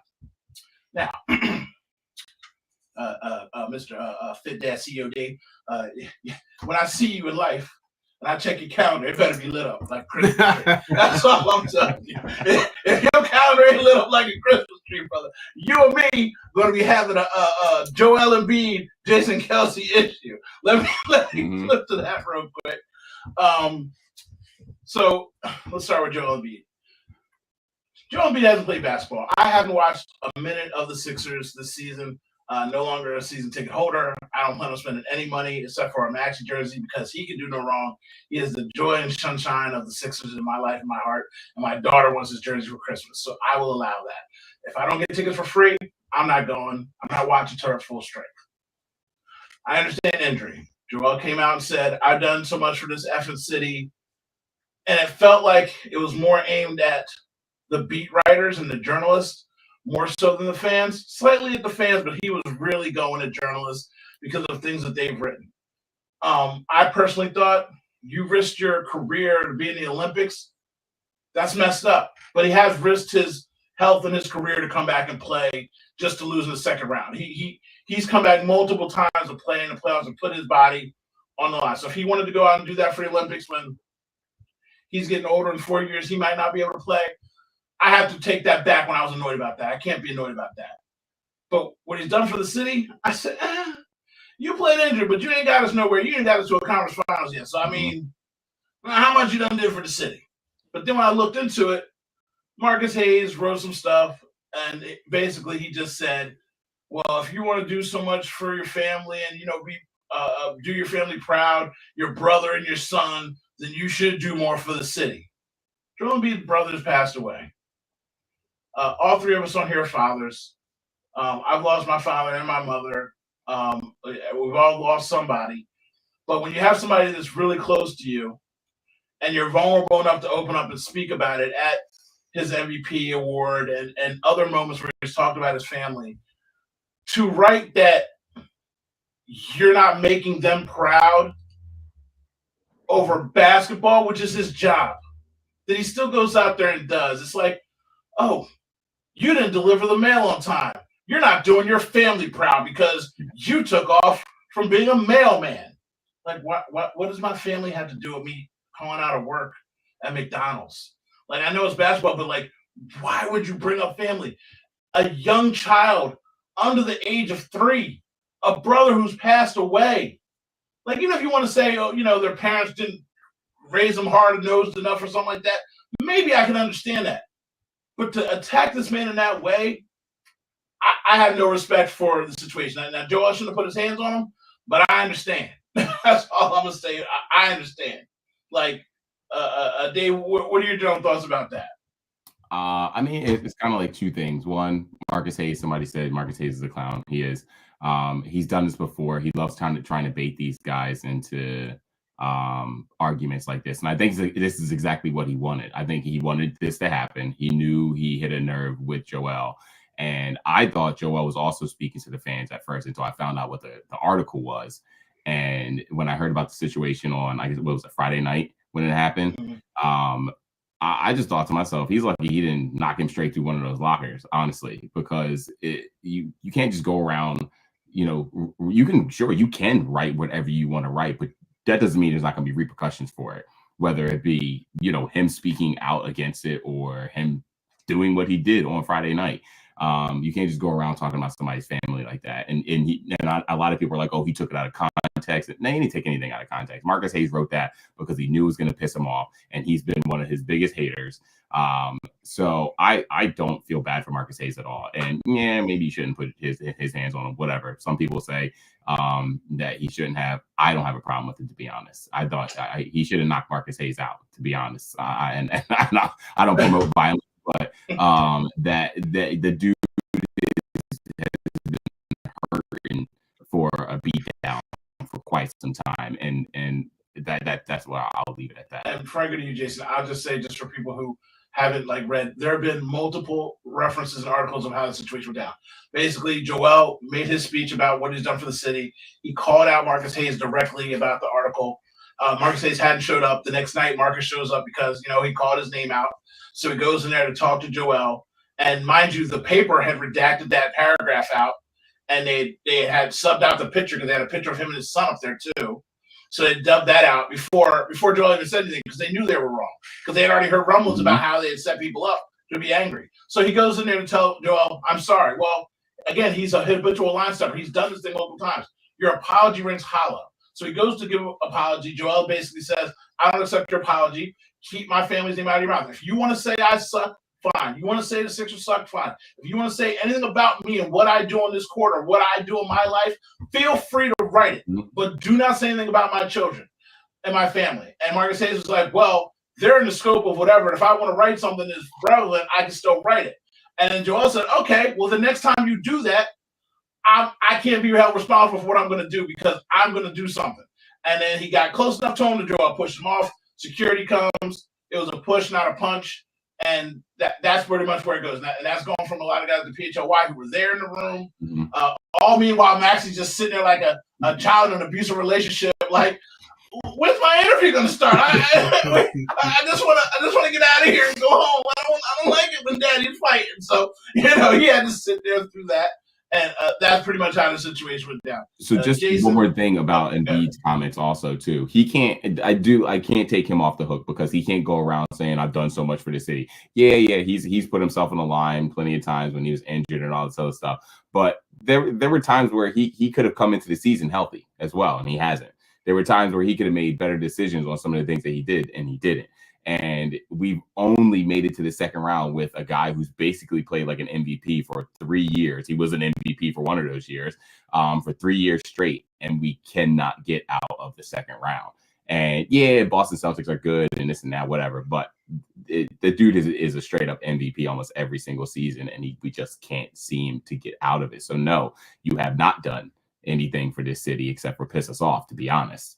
Now, Mr. Fit Dad COD, when I see you in life and I check your calendar, it better be lit up like Christmas tree. That's all I'm telling you. If your calendar ain't lit up like a Christmas tree, brother, you and me going to be having a Joel Embiid, Jason Kelce issue. Let me flip to that real quick. So let's start with Joel Embiid. Joel Embiid hasn't played basketball. I haven't watched a minute of the Sixers this season. No longer a season ticket holder. I don't plan on spending any money except for a Maxey jersey because he can do no wrong. He is the joy and sunshine of the Sixers in my life and my heart. And my daughter wants his jersey for Christmas, so I will allow that. If I don't get tickets for free, I'm not going. I'm not watching her at full strength. I understand injury. Joel came out and said, I've done so much for this effing city. And it felt like it was more aimed at the beat writers and the journalists more so than the fans. Slightly at the fans, but he was really going at journalists because of things that they've written. I personally thought you risked your career to be in the Olympics. That's messed up. But he has risked his health and his career to come back and play just to lose in the second round. He's come back multiple times to play in the playoffs and put his body on the line. So if he wanted to go out and do that for the Olympics when he's getting older in 4 years, he might not be able to play. I have to take that back when I was annoyed about that. I can't be annoyed about that. But what he's done for the city, I said, you played injured, but you ain't got us nowhere. You ain't got us to a conference finals yet. So, I mean, how much you done did for the city? But then when I looked into it, Marcus Hayes wrote some stuff, and basically he just said, well, if you want to do so much for your family and, do your family proud, your brother and your son, then you should do more for the city. Joel Embiid's brothers passed away. All three of us on here are fathers. I've lost my father and my mother. We've all lost somebody. But when you have somebody that's really close to you and you're vulnerable enough to open up and speak about it at his MVP award and other moments where he's talked about his family, to write that you're not making them proud over basketball, which is his job, that he still goes out there and does. It's like, oh, you didn't deliver the mail on time. You're not doing your family proud because you took off from being a mailman. Like, what does my family have to do with me calling out of work at McDonald's? Like, I know it's basketball, but, like, why would you bring up family? A young child under the age of 3, a brother who's passed away. Like, even if you want to say, their parents didn't raise them hard-nosed enough or something like that, maybe I can understand that. But to attack this man in that way, I have no respect for the situation. Now, Joel shouldn't have put his hands on him, but I understand. That's all I'm going to say. I understand. Like, Dave, what are your general thoughts about that? I mean, it's kind of like two things. One, Marcus Hayes, somebody said Marcus Hayes is a clown. He is. He's done this before. He loves trying to bait these guys into arguments like this. And I think this is exactly what he wanted. I think he wanted this to happen. He knew he hit a nerve with Joel. And I thought Joel was also speaking to the fans at first until I found out what the article was. And when I heard about the situation on, I guess, what was it, Friday night when it happened, I just thought to myself, he's lucky he didn't knock him straight through one of those lockers, honestly, because you can't just go around, you can write whatever you want to write, but that doesn't mean there's not going to be repercussions for it, whether it be, him speaking out against it or him doing what he did on Friday night. You can't just go around talking about somebody's family like that. And a lot of people are like, oh, he took it out of context. No, he didn't take anything out of context. Marcus Hayes wrote that because he knew it was going to piss him off. And he's been one of his biggest haters So I don't feel bad for Marcus Hayes at all. And yeah, maybe you shouldn't put his hands on him, whatever. Some people say that he shouldn't have. I don't have a problem with it, to be honest. I thought he should have knocked Marcus Hayes out, to be honest. And I don't promote violence, but that the dude has been hurting for a beat down for quite some time, and that's where I'll leave it at that. And frankly to you, Jason, I'll just say, just for people who haven't read, there have been multiple references and articles of how the situation went down. Basically, Joel made his speech about what he's done for the city. He called out Marcus Hayes directly about the article. Marcus Hayes hadn't showed up. The next night, Marcus shows up because, he called his name out. So he goes in there to talk to Joel. And mind you, the paper had redacted that paragraph out, and they had subbed out the picture because they had a picture of him and his son up there too. So they dubbed that out before Joel even said anything, because they knew they were wrong, because they had already heard rumbles about how they had set people up to be angry. So he goes in there to tell Joel, I'm sorry. Well, again, he's a habitual line stopper. He's done this thing multiple times. Your apology rings hollow. So he goes to give an apology. Joel basically says, I don't accept your apology. Keep my family's name out of your mouth. If you want to say I suck, fine. You want to say the Sixers suck, fine. If you want to say anything about me and what I do in this quarter, what I do in my life, feel free to write it. But do not say anything about my children and my family. And Marcus Hayes was like, well, they're in the scope of whatever. And if I want to write something that's relevant, I can still write it. And then Joel said, okay, well, the next time you do that, I can't be held responsible for what I'm going to do, because I'm going to do something. And then he got close enough to him, to Joel pushed him off. Security comes. It was a push, not a punch. And that's pretty much where it goes. And that's going from a lot of guys to PHLY who were there in the room. All meanwhile, Maxie's just sitting there like a child in an abusive relationship. Like, when's my interview going to start? I just want to get out of here and go home. I don't like it when Daddy's fighting. So, he had to sit there through that. And that's pretty much how the situation went down. So just Jason, one more thing about Embiid's comments also too. He can't. I can't take him off the hook, because he can't go around saying I've done so much for the city. Yeah. He's put himself on the line plenty of times when he was injured and all this other stuff. But there were times where he could have come into the season healthy as well, and he hasn't. There were times where he could have made better decisions on some of the things that he did, and he didn't. And we've only made it to the second round with a guy who's basically played like an MVP for 3 years. He was an MVP for one of those years, for 3 years straight, and we cannot get out of the second round. And yeah, Boston Celtics are good and this and that, whatever. But the dude is a straight up MVP almost every single season, and we just can't seem to get out of it. So no, you have not done anything for this city except for piss us off, to be honest.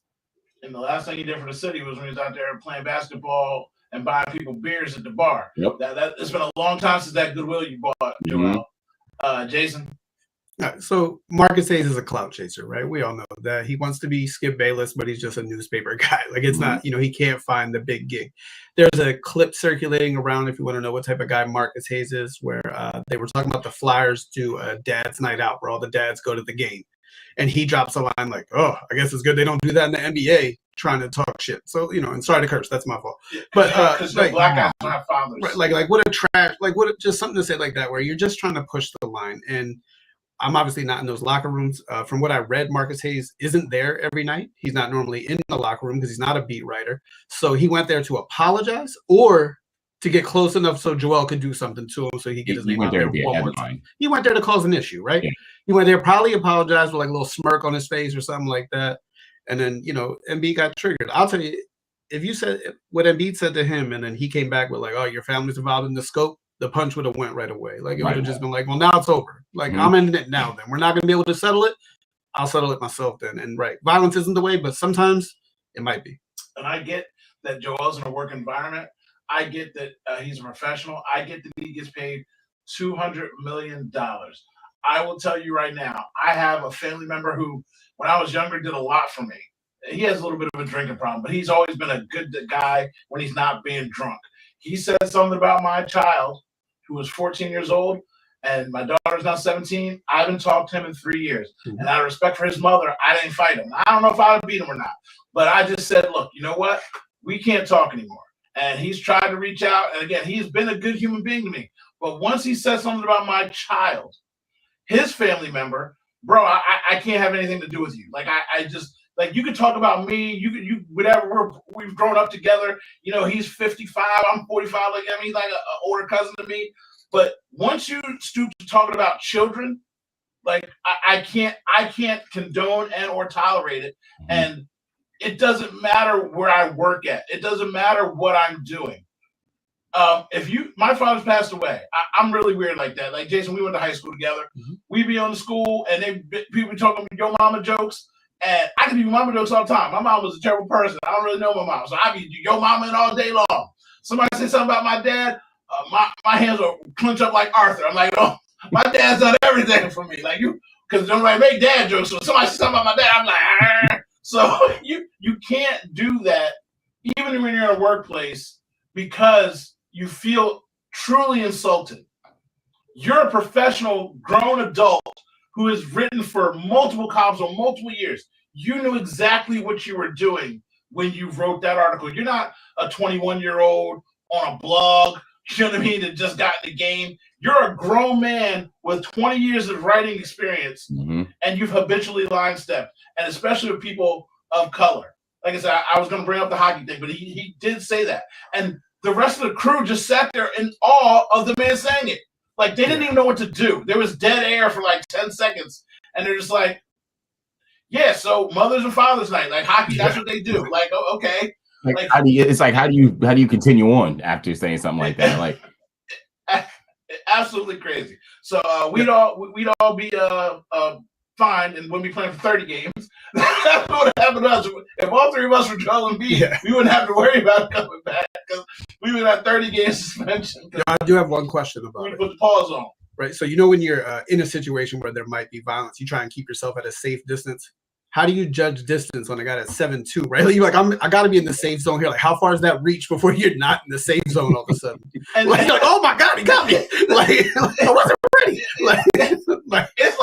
And the last thing he did for the city was when he was out there playing basketball and buying people beers at the bar. Yep. It's been a long time since that goodwill you bought, Joel. Jason? So Marcus Hayes is a clout chaser, right? We all know that. He wants to be Skip Bayless, but he's just a newspaper guy. Like, it's not, he can't find the big gig. There's a clip circulating around, if you want to know what type of guy Marcus Hayes is, where they were talking about the Flyers do a dad's night out where all the dads go to the game. And he drops a line like, oh, I guess it's good they don't do that in the NBA, trying to talk shit. So, and sorry to curse, that's my fault. But because black guys don't have fathers. Right, like what a trash, just something to say like that, where you're just trying to push the line. And I'm obviously not in those locker rooms. From what I read, Marcus Hayes isn't there every night. He's not normally in the locker room because he's not a beat writer. So he went there to apologize or to get close enough so Joel could do something to him so he could his name out there one more time. He went there to cause an issue, right? Yeah. He went there, probably apologized with like a little smirk on his face or something like that. And then, Embiid got triggered. I'll tell you, if you said what Embiid said to him and then he came back with like, oh, your family's involved in the scope, the punch would have went right away. Like, it would have just been like, well, now it's over. Like, I'm in it now then. We're not going to be able to settle it. I'll settle it myself then. And violence isn't the way, but sometimes it might be. And I get that Joel's in a work environment. I get that he's a professional. I get that he gets paid $200 million. I will tell you right now, I have a family member who, when I was younger, did a lot for me. He has a little bit of a drinking problem, but he's always been a good guy when he's not being drunk. He said something about my child, who was 14 years old, and my daughter's now 17. I haven't talked to him in 3 years. And out of respect for his mother, I didn't fight him. I don't know if I would beat him or not, but I just said, look, you know what? We can't talk anymore. And he's tried to reach out. And again, he's been a good human being to me. But once he said something about my child, his family member, bro, I can't have anything to do with you. Like, I just, Like you could talk about me, you whatever. We've grown up together. You know, he's 55, I'm 45. Like I mean, he's like an older cousin to me. But once you stoop to talking about children, like I can't condone and or tolerate it. And it doesn't matter where I work at. It doesn't matter what I'm doing. My father's passed away. I'm really weird like that. Like Jason, we went to high school together. We be on the school and people be talking your mama jokes. And I can do mama jokes all the time. My mom was a terrible person. I don't really know my mom. So I be yo mama in all day long. Somebody say something about my dad, my hands will clench up like Arthur. I'm like, oh, my dad's done everything for me. Like you, because nobody make dad jokes. So somebody say something about my dad, I'm like, ah. So you can't do that even when you're in a workplace because you feel truly insulted. You're a professional grown adult who has written for multiple columns on multiple years. You knew exactly what you were doing when you wrote that article. You're not a 21-year-old on a blog, you know what I mean, that just got in the game. You're a grown man with 20 years of writing experience, and you've habitually line stepped, and especially with people of color. Like I said, I was going to bring up the hockey thing, but he did say that. And the rest of the crew just sat there in awe of the man saying it. Like, they didn't even know what to do. There was dead air for like 10 seconds, and they're just like, yeah, so Mother's and Father's Night, like hockey, that's what they do. Like, oh, okay. Like, how do you continue on after saying something like that? Like, absolutely crazy. So we'd all be fine and wouldn't be playing for 30 games. That's what would happen to us. If all three of us were Joel Embiid, we wouldn't have to worry about coming back because we would have 30 game suspension. I do have one question about it. Put the pause on. Right. So when you're in a situation where there might be violence, you try and keep yourself at a safe distance. How do you judge distance on a guy that's 7'2", right? Like, you're like, I got to be in the safe zone here. Like, how far is that reach before you're not in the safe zone all of a sudden? And like, oh my God, he got me! Like I wasn't ready. It's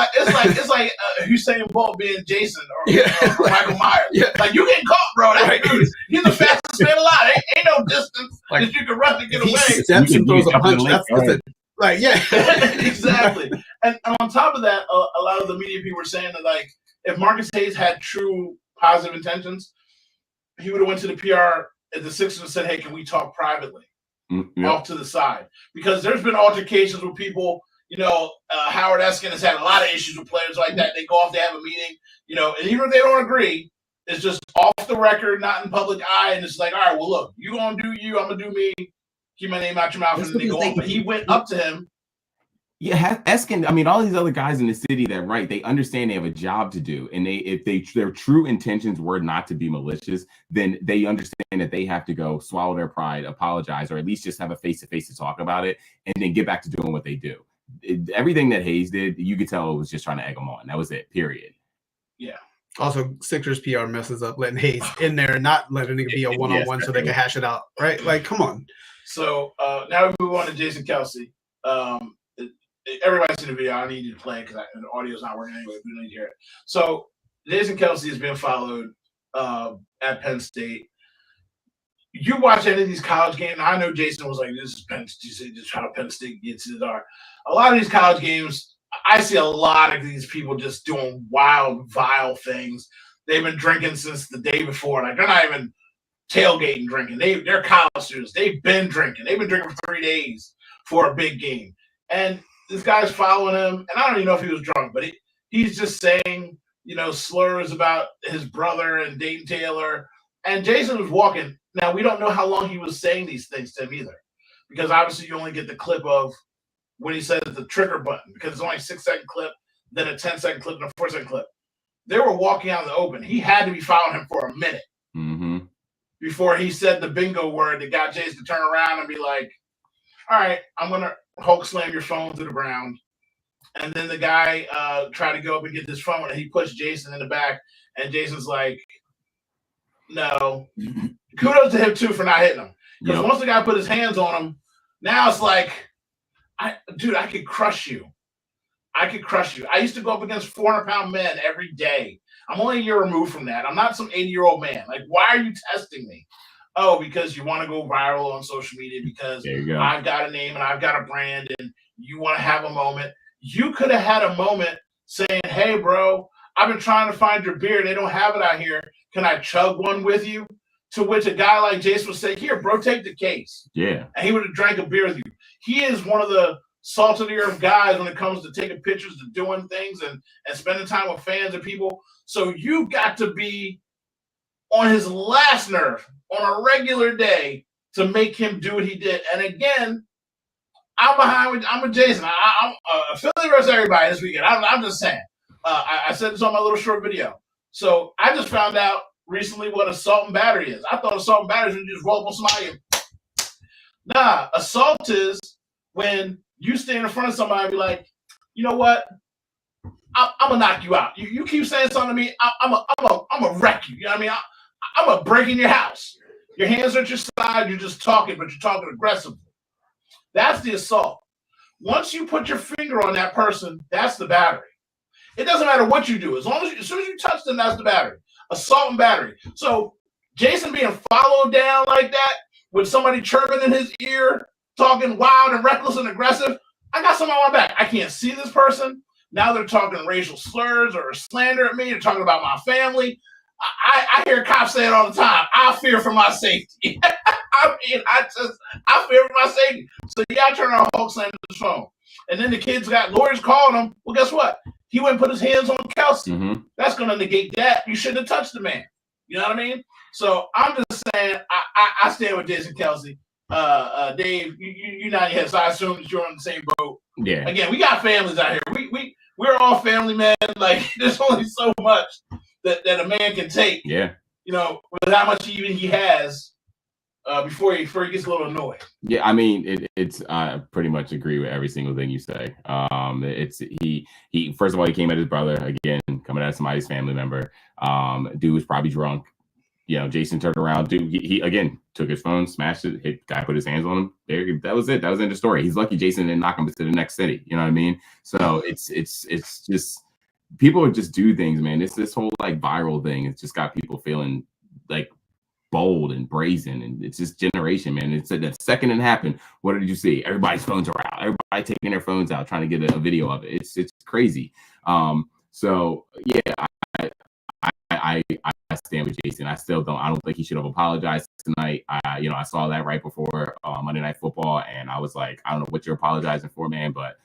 like Usain Bolt being Jason or Michael Myers. Like you getting caught, bro. He's the fastest man alive. Ain't no distance that you can run to get away. He steps and throws a punch. That's it. Like exactly. And on top of that, a lot of the media people were saying that like, if Marcus Hayes had true positive intentions, he would have went to the PR at the Sixers and said, hey, can we talk privately off to the side? Because there's been altercations with people, Howard Eskin has had a lot of issues with players like that. They go off, they have a meeting, and even if they don't agree, it's just off the record, not in public eye. And it's like, all right, well, look, you going to do you, I'm going to do me. Keep my name out your mouth. And then they go on. But he went up to him. Yeah, Eskin, I mean, all these other guys in the city that write, they understand they have a job to do. And if their true intentions were not to be malicious, then they understand that they have to go swallow their pride, apologize, or at least just have a face-to-face to talk about it, and then get back to doing what they do. Everything that Hayes did, you could tell it was just trying to egg him on. That was it, period. Yeah. Also, Sixers PR messes up letting Hayes in there and not letting it be a one-on-one so they can hash it out, right? Like, come on. So now we move on to Jason Kelce. Everybody's seen the video. I need you to play because the audio's not working anyway. We don't need to hear it. So Jason Kelce has been followed at Penn State. You watch any of these college games. I know Jason was like, this is Penn State, just how Penn State gets to the dark. A lot of these college games, I see a lot of these people just doing wild, vile things. They've been drinking since the day before. Like, they're not even tailgating drinking. They're college students. They've been drinking. They've been drinking for 3 days for a big game. And this guy's following him, and I don't even know if he was drunk, but he's just saying, slurs about his brother and Dayton Taylor. And Jason was walking. Now, we don't know how long he was saying these things to him either, because obviously you only get the clip of when he says the trigger button, because it's only a 6-second clip, then a 10-second clip, and a 4-second clip. They were walking out in the open. He had to be following him for a minute before he said the bingo word that got Jason to turn around and be like, all right, I'm going to Hulk slam your phone to the ground. And then the guy tried to go up and get this phone, and he pushed Jason in the back. And Jason's like, no. Kudos to him, too, for not hitting him. Because once the guy put his hands on him, now it's like, I could crush you. I could crush you. I used to go up against 400-pound men every day. I'm only a year removed from that. I'm not some 80-year-old man. Like, why are you testing me? Oh, because you want to go viral on social media because I've got a name and I've got a brand and you want to have a moment. You could have had a moment saying, hey, bro, I've been trying to find your beer. They don't have it out here. Can I chug one with you? To which a guy like Jason would say, here, bro, take the case. Yeah. And he would have drank a beer with you. He is one of the salt of the earth guys when it comes to taking pictures, to doing things, and spending time with fans and people. So you got to be on his last nerve on a regular day to make him do what he did. And again, I'm with Jason. I'm Philly versus everybody this weekend. I'm just saying. I said this on my little short video. So I just found out recently what assault and battery is. I thought assault and battery is when you just roll up on somebody. Nah, assault is when you stand in front of somebody and be like, you know what? I'm gonna knock you out. You keep saying something to me, I'm gonna wreck you. You know what I mean? I'm gonna break in your house. Your hands are at your side. You're just talking, but you're talking aggressively. That's the assault. Once you put your finger on that person, that's the battery. It doesn't matter what you do. As soon as you touch them, that's the battery. Assault and battery. So Jason being followed down like that with somebody chirping in his ear, talking wild and reckless and aggressive, I got something on my back. I can't see this person. Now they're talking racial slurs or slander at me. They're talking about my family. I hear cops say it all the time. I fear for my safety. I fear for my safety. So yeah, I turn on Hulk slammed his phone. And then the kids got lawyers calling him. Well, guess what? He went and put his hands on Kelce. Mm-hmm. That's going to negate that. You shouldn't have touched the man. You know what I mean? So I'm just saying, I stand with Jason Kelce. Dave, you're not here, so I assume that you're on the same boat. Yeah. Again, we got families out here. We're all family men. Like, there's only so much that a man can take. Yeah. You know, with how much even he has before he gets a little annoyed. Yeah, I mean, it's I pretty much agree with every single thing you say. It's he first of all, he came at his brother again, coming at somebody's family member. Dude was probably drunk. You know, Jason turned around. Dude, he again took his phone, smashed it, hit guy, put his hands on him. There, that was it. That was the end of the story. He's lucky Jason didn't knock him to the next city. You know what I mean? So it's just people just do things, man. It's this whole like viral thing. It's just got people feeling like bold and brazen, and it's this generation, man. It's that second it happened. What did you see? Everybody's phones are out. Everybody taking their phones out, trying to get a video of it. It's crazy. So yeah, I stand with Jason. I don't think he should have apologized tonight. I saw that right before Monday Night Football, and I was like, I don't know what you're apologizing for, man, but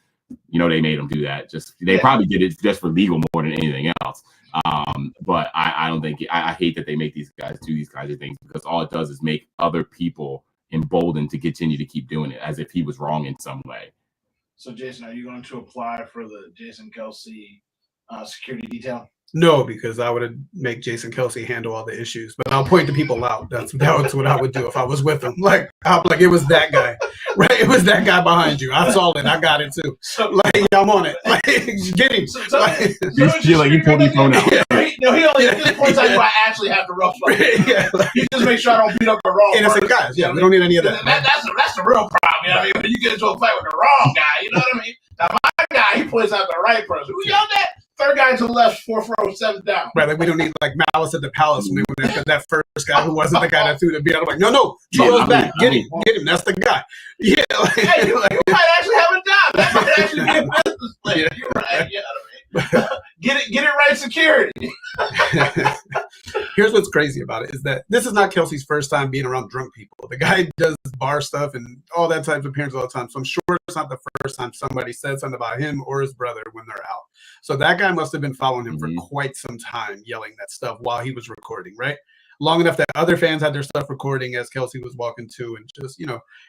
they made him do that. They probably did it just for legal more than anything else. But I don't think I hate that they make these guys do these kinds of things, because all it does is make other people emboldened to continue to keep doing it as if he was wrong in some way. So, Jason, are you going to apply for the Jason Kelce security detail? No, because I would make Jason Kelce handle all the issues, but I'll point the people out. That's what I would do if I was with him. Like, it was that guy, right? It was that guy behind you. I saw it. I got it too. So, I'm on it. Like, get him. You feel like you pulled your phone out. No, he only at this point I actually have to rough up. Yeah, you just make sure I don't beat up the wrong innocent guys. Yeah, we don't need any of that. That's the real problem. You know what I mean? When you get into a fight with the wrong guy, you know what I mean? Now my guy, he points out the right person. Who yelled at? Third guy to the left, fourth row, seventh down. Right, like we don't need like malice at the palace when we went after that first guy who wasn't the guy that threw the beat. I'm like, no, Gio's back. Get him. That's the guy. Yeah, hey, you might actually have a job. That might actually be a business plan. Yeah. You're right. You know what I mean? Get it right, security. Here's what's crazy about it is that this is not Kelce's first time being around drunk people. The guy does bar stuff and all that type of appearance all the time. So I'm sure it's not the first time somebody said something about him or his brother when they're out. So that guy must have been following him for quite some time, yelling that stuff while he was recording, right? Long enough that other fans had their stuff recording as Kelce was walking to, and just,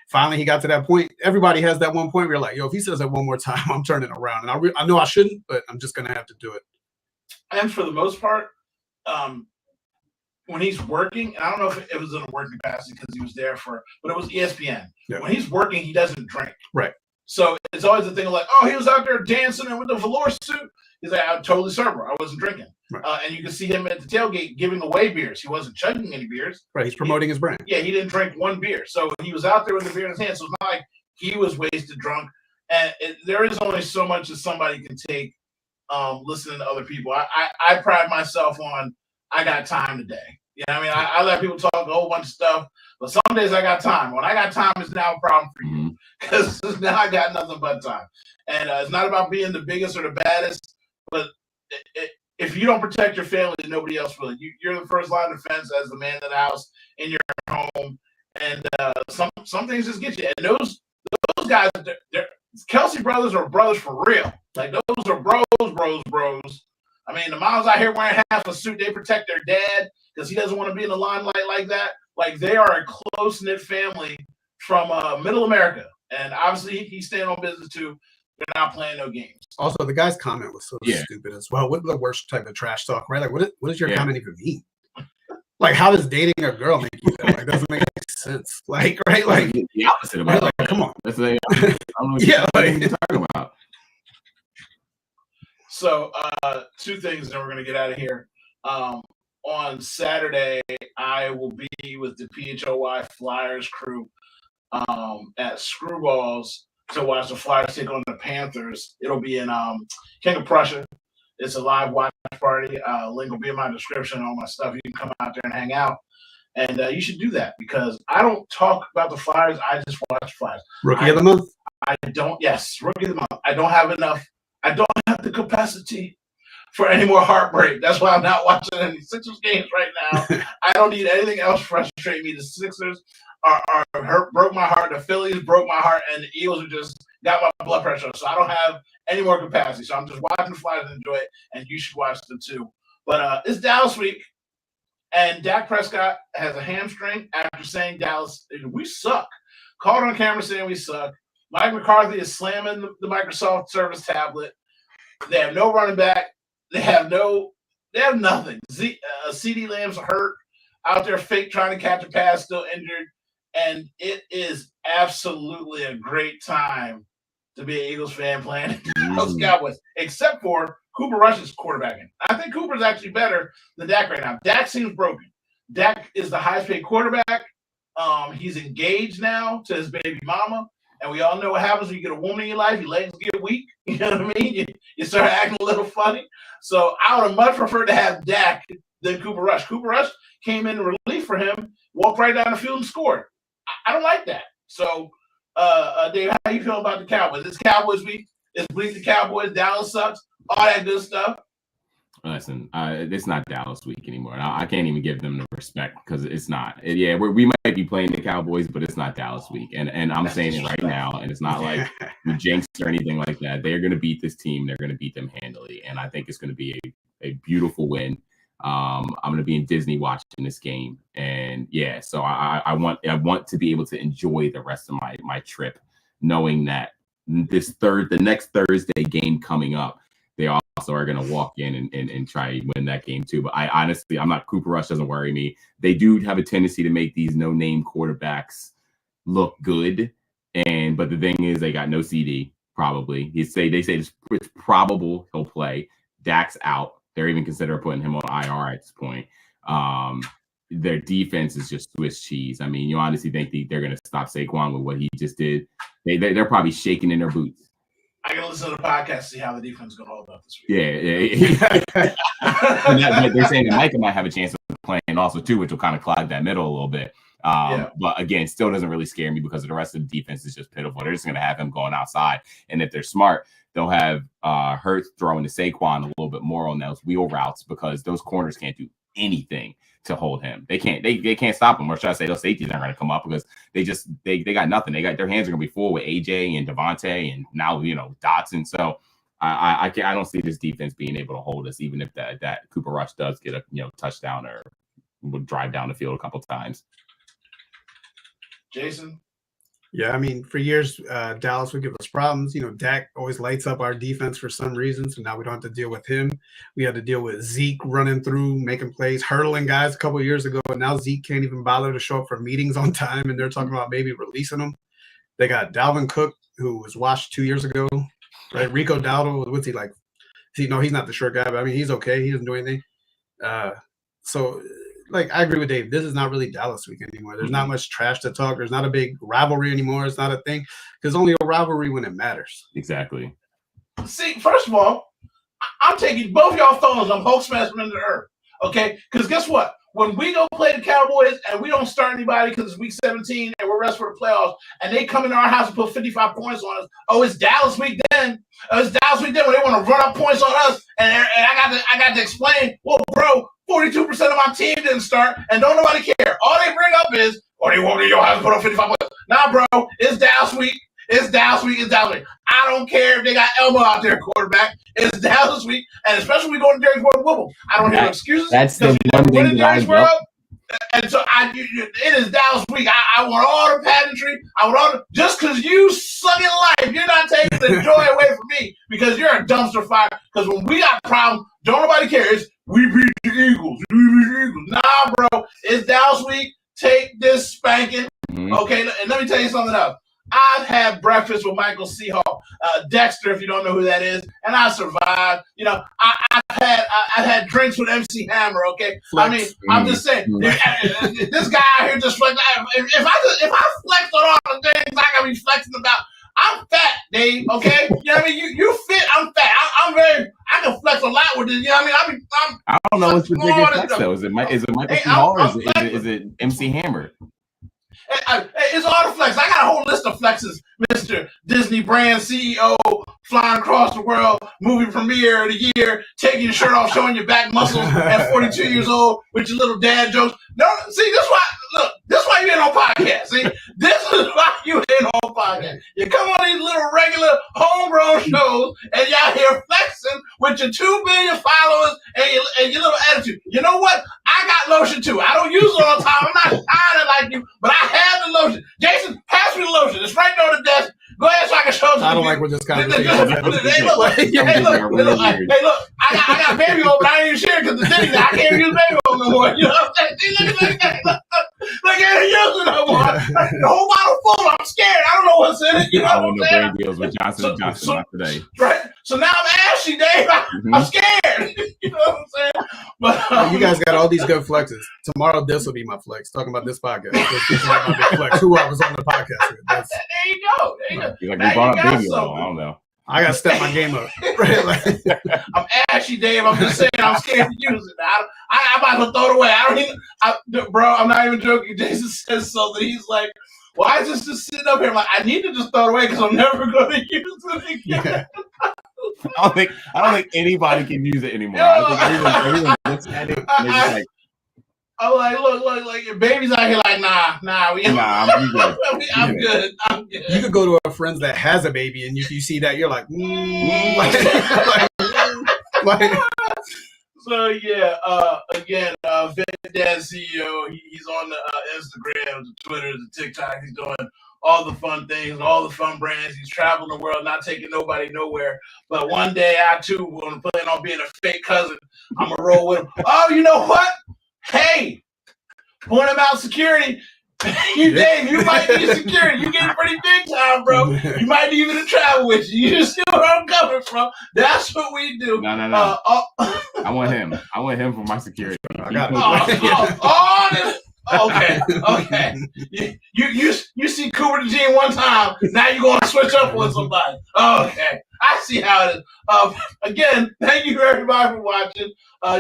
finally he got to that point. Everybody has that one point where you're like, yo, if he says that one more time, I'm turning around. And I know I shouldn't, but I'm just going to have to do it. And for the most part, when he's working, and I don't know if it was in a working capacity because he was there but it was ESPN. Yeah. When he's working, he doesn't drink. Right. So it's always the thing of like, oh, he was out there dancing and with the velour suit. He's like, I'm totally sober. I wasn't drinking. Right. And you can see him at the tailgate giving away beers. He wasn't chugging any beers. Right. He's promoting his brand. Yeah, he didn't drink one beer. So he was out there with the beer in his hand. So it's not like he was wasted drunk. And there is only so much that somebody can take listening to other people. I pride myself on I got time today. You know what I mean? I let people talk a whole bunch of stuff, but some days I got time. When I got time, it's now a problem for you because now I got nothing but time. And it's not about being the biggest or the baddest, but if you don't protect your family, nobody else will. You're the first line of defense as the man of the house in your home, and some things just get you. And those guys, Kelce brothers are brothers for real. Like those are bros. I mean, the moms out here wearing half a suit, they protect their dad because he doesn't want to be in the limelight like that. Like they are a close-knit family from middle America. And obviously he's staying on business too. They're not playing no games. Also, the guy's comment was so stupid as well. What's the worst type of trash talk, right? Like, what does your comment even mean? Like, how does dating a girl make you feel? Like, doesn't make sense. Like, right? Like the opposite of that. Like, come on. That's I don't know what you're talking about. So, two things, and then we're going to get out of here. On Saturday, I will be with the PHOY Flyers crew at Screwballs to watch the Flyers take on the Panthers. It'll be in King of Prussia. It's a live watch party. Link will be in my description, all my stuff. You can come out there and hang out. And you should do that because I don't talk about the Flyers. I just watch Flyers. Rookie of the month? I don't. Yes, Rookie of the month. I don't have enough. I don't have the capacity for any more heartbreak. That's why I'm not watching any Sixers games right now. I don't need anything else to frustrate me. The Sixers broke my heart. The Phillies broke my heart, and the Eagles have just got my blood pressure. So I don't have any more capacity. So I'm just watching the Flyers and enjoy it, and you should watch them too. But it's Dallas week, and Dak Prescott has a hamstring after saying Dallas, we suck. Called on camera saying we suck. Mike McCarthy is slamming the Microsoft Service tablet. They have no running back. They have nothing. CD Lamb's hurt out there, fake trying to catch a pass, still injured. And it is absolutely a great time to be an Eagles fan playing those Cowboys, except for Cooper Rush's quarterbacking. I think Cooper's actually better than Dak right now. Dak seems broken. Dak is the highest paid quarterback. He's engaged now to his baby mama. And we all know what happens when you get a woman in your life. Your legs get weak. You know what I mean? You start acting a little funny. So I would have much preferred to have Dak than Cooper Rush. Cooper Rush came in relief for him, walked right down the field and scored. I don't like that. So, Dave, how you feel about the Cowboys? It's Cowboys week. It's bleak the Cowboys. Dallas sucks. All that good stuff. Listen, it's not Dallas week anymore. I can't even give them the respect because it's not. We might be playing the Cowboys, but it's not Dallas week. And I'm saying it right now, and it's not like we jinxed or anything like that. They're going to beat this team. They're going to beat them handily, and I think it's going to be a beautiful win. I'm going to be in Disney watching this game, and so I want to be able to enjoy the rest of my trip, knowing that the next Thursday game coming up, they also are going to walk in and try and win that game too. But I'm not. Cooper Rush doesn't worry me. They do have a tendency to make these no-name quarterbacks look good, but the thing is, they got no CD. Probably they say it's probable he'll play. Dak's out. They're even considering putting him on IR at this point. Their defense is just Swiss cheese. I mean, you honestly think they're going to stop Saquon with what he just did? They're probably shaking in their boots. I can listen to the podcast to see how the defense is going to hold up this week. Yeah. They're saying that Micah might have a chance of playing also too, which will kind of clog that middle a little bit. But again, still doesn't really scare me because the rest of the defense is just pitiful. They're just going to have him going outside, and if they're smart, they'll have Hurts throwing to Saquon a little bit more on those wheel routes because those corners can't do anything to hold him. They can't stop him. Or should I say those safeties aren't going to come up because they got nothing. Their hands are going to be full with AJ and Devontae and now Dotson. So I don't see this defense being able to hold us, even if that Cooper Rush does get a touchdown or will drive down the field a couple of times. Jason? Yeah, I mean, for years, Dallas would give us problems. Dak always lights up our defense for some reason, so now we don't have to deal with him. We had to deal with Zeke running through, making plays, hurdling guys a couple of years ago, and now Zeke can't even bother to show up for meetings on time, and they're talking about maybe releasing him. They got Dalvin Cook, who was washed 2 years ago, right? Rico Dowdle, what's he like? He's not the short guy, but I mean, he's okay. He doesn't do anything. I agree with Dave. This is not really Dallas week anymore. There's not much trash to talk. There's not a big rivalry anymore. It's not a thing. There's only a rivalry when it matters. Exactly. See, first of all, I'm taking both y'all phones. I'm Hulk smashing them into the earth. Okay? Because guess what? when we go play the Cowboys and we don't start anybody because it's week 17 and we're rest for the playoffs, and they come into our house and put 55 points on us. Oh, it's Dallas week then. It's Dallas week then when they want to run up points on us, and I got to explain. Well, bro, 42% of my team didn't start, and don't nobody care. All they bring up is, oh, they want your house to put up 55 points. Nah, bro, it's Dallas week. It's Dallas week. It's Dallas week. I don't care if they got Elmo out there quarterback. It's Dallas week, and especially when we go to Jerry's World Whoop 'em. I don't hear no excuses. That's the one thing that I love. And so it is Dallas week. I want all the pageantry. I want all the, just because you suck at life, you're not taking the joy away from me because you're a dumpster fire. Because when we got problems, don't nobody care. It's we beat the Eagles. We beat the Eagles. Nah, bro. It's Dallas week. Take this spanking. Okay, and let me tell you something else. I've had breakfast with Michael Seahawk, Dexter, if you don't know who that is, and I survived. You know, I've had drinks with MC Hammer. Okay, flex. I mean, I'm just saying, this guy out here just flex. If I flex on all the things I gotta be flexing about, I'm fat, Dave. Okay, you know what I mean? You fit. I'm fat. I can flex a lot with this. You know what I mean? I don't know what's the biggest flex though. Is it Michael Seahawk or is it MC Hammer? It's all the flex. I got a whole list of flexes, Mr. Disney brand CEO, flying across the world, movie premiere of the year, taking your shirt off, showing your back muscles at 42 years old with your little dad jokes. No, see, this is why you ain't on podcast. See, this is why you ain't on podcast. You come on these little regular homegrown shows and y'all here flexing with your 2 billion followers and your little attitude. You know what? I got lotion too. I don't use it all the time. I'm not tired like you, but I have the lotion. Jason, pass me the lotion. It's right there on the desk. Go ahead so I can show it to you. I don't like what this conversation is. Hey, look. I got baby oil, but I ain't even sharing because the thing I can't use baby oil no more. You know what I'm saying? Look, I ain't using no more. The whole bottle full. I'm scared. I don't know what's in it. You know what I'm saying? Brand deals with Johnson & Johnson not today. Right. So now I'm ashy, Dave. I'm scared. You know what I'm saying? But you guys got all these good flexes. Tomorrow, this will be my flex. Talking about this podcast. My big flex. Who I was on the podcast with. There you go. You're like, we brought up baby oil. I don't know. I gotta step my game up. Right? I'm ashy, Dave. I'm just saying I'm scared to use it. I might as well throw it away. I'm not even joking. Jason says something. He's like, why is this just sitting up here? I'm like, I need to just throw it away because I'm never going to use it again. Yeah. I don't think anybody can use it anymore. I think everyone looks at it and they're just like, I'm like, look, your baby's out here like, nah, I'm good. I'm good. You could go to a friend that has a baby, and if you see that, you're like, So yeah, again, VinDad CEO, he's on the Instagram, the Twitter, the TikTok. He's doing all the fun things, all the fun brands. He's traveling the world, not taking nobody nowhere. But one day, I too will plan on being a fake cousin. I'm gonna roll with him. Oh, you know what? Hey, point about security. Dave, you might need security. You getting pretty big time, bro. You might need me to travel with you. You see where I'm coming from? That's what we do. No. I want him. I want him for my security. I got it. Okay. You see Cooper the Gene one time. Now you're going to switch up with somebody. Okay. I see how it is. Again, thank you everybody for watching.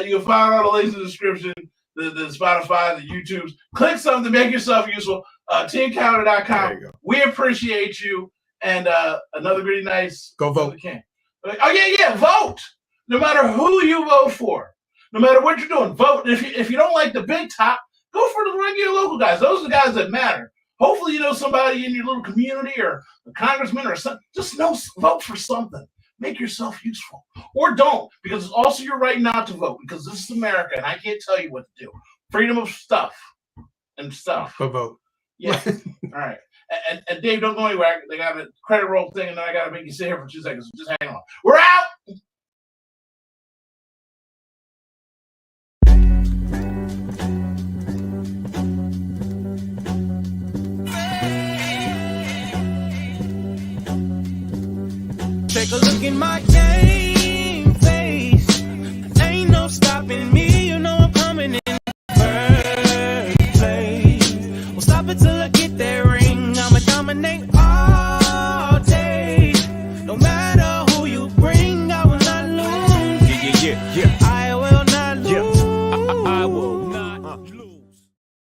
You can find all the links in the description. The Spotify, the YouTubes. Click something to make yourself useful. Teamcounter.com. We appreciate you. And another really nice. Go vote. Oh, yeah. Vote. No matter who you vote for. No matter what you're doing, vote. If you don't like the big top, go for the regular local guys. Those are the guys that matter. Hopefully you know somebody in your little community or a congressman or something. Just vote for something. Make yourself useful. Or don't, because it's also your right not to vote, because this is America, and I can't tell you what to do. Freedom of stuff. But vote. Yeah. All right. And Dave, don't go anywhere. They got a credit roll thing, and then I got to make you sit here for 2 seconds. So just hang on. We're out! Take a look in my game.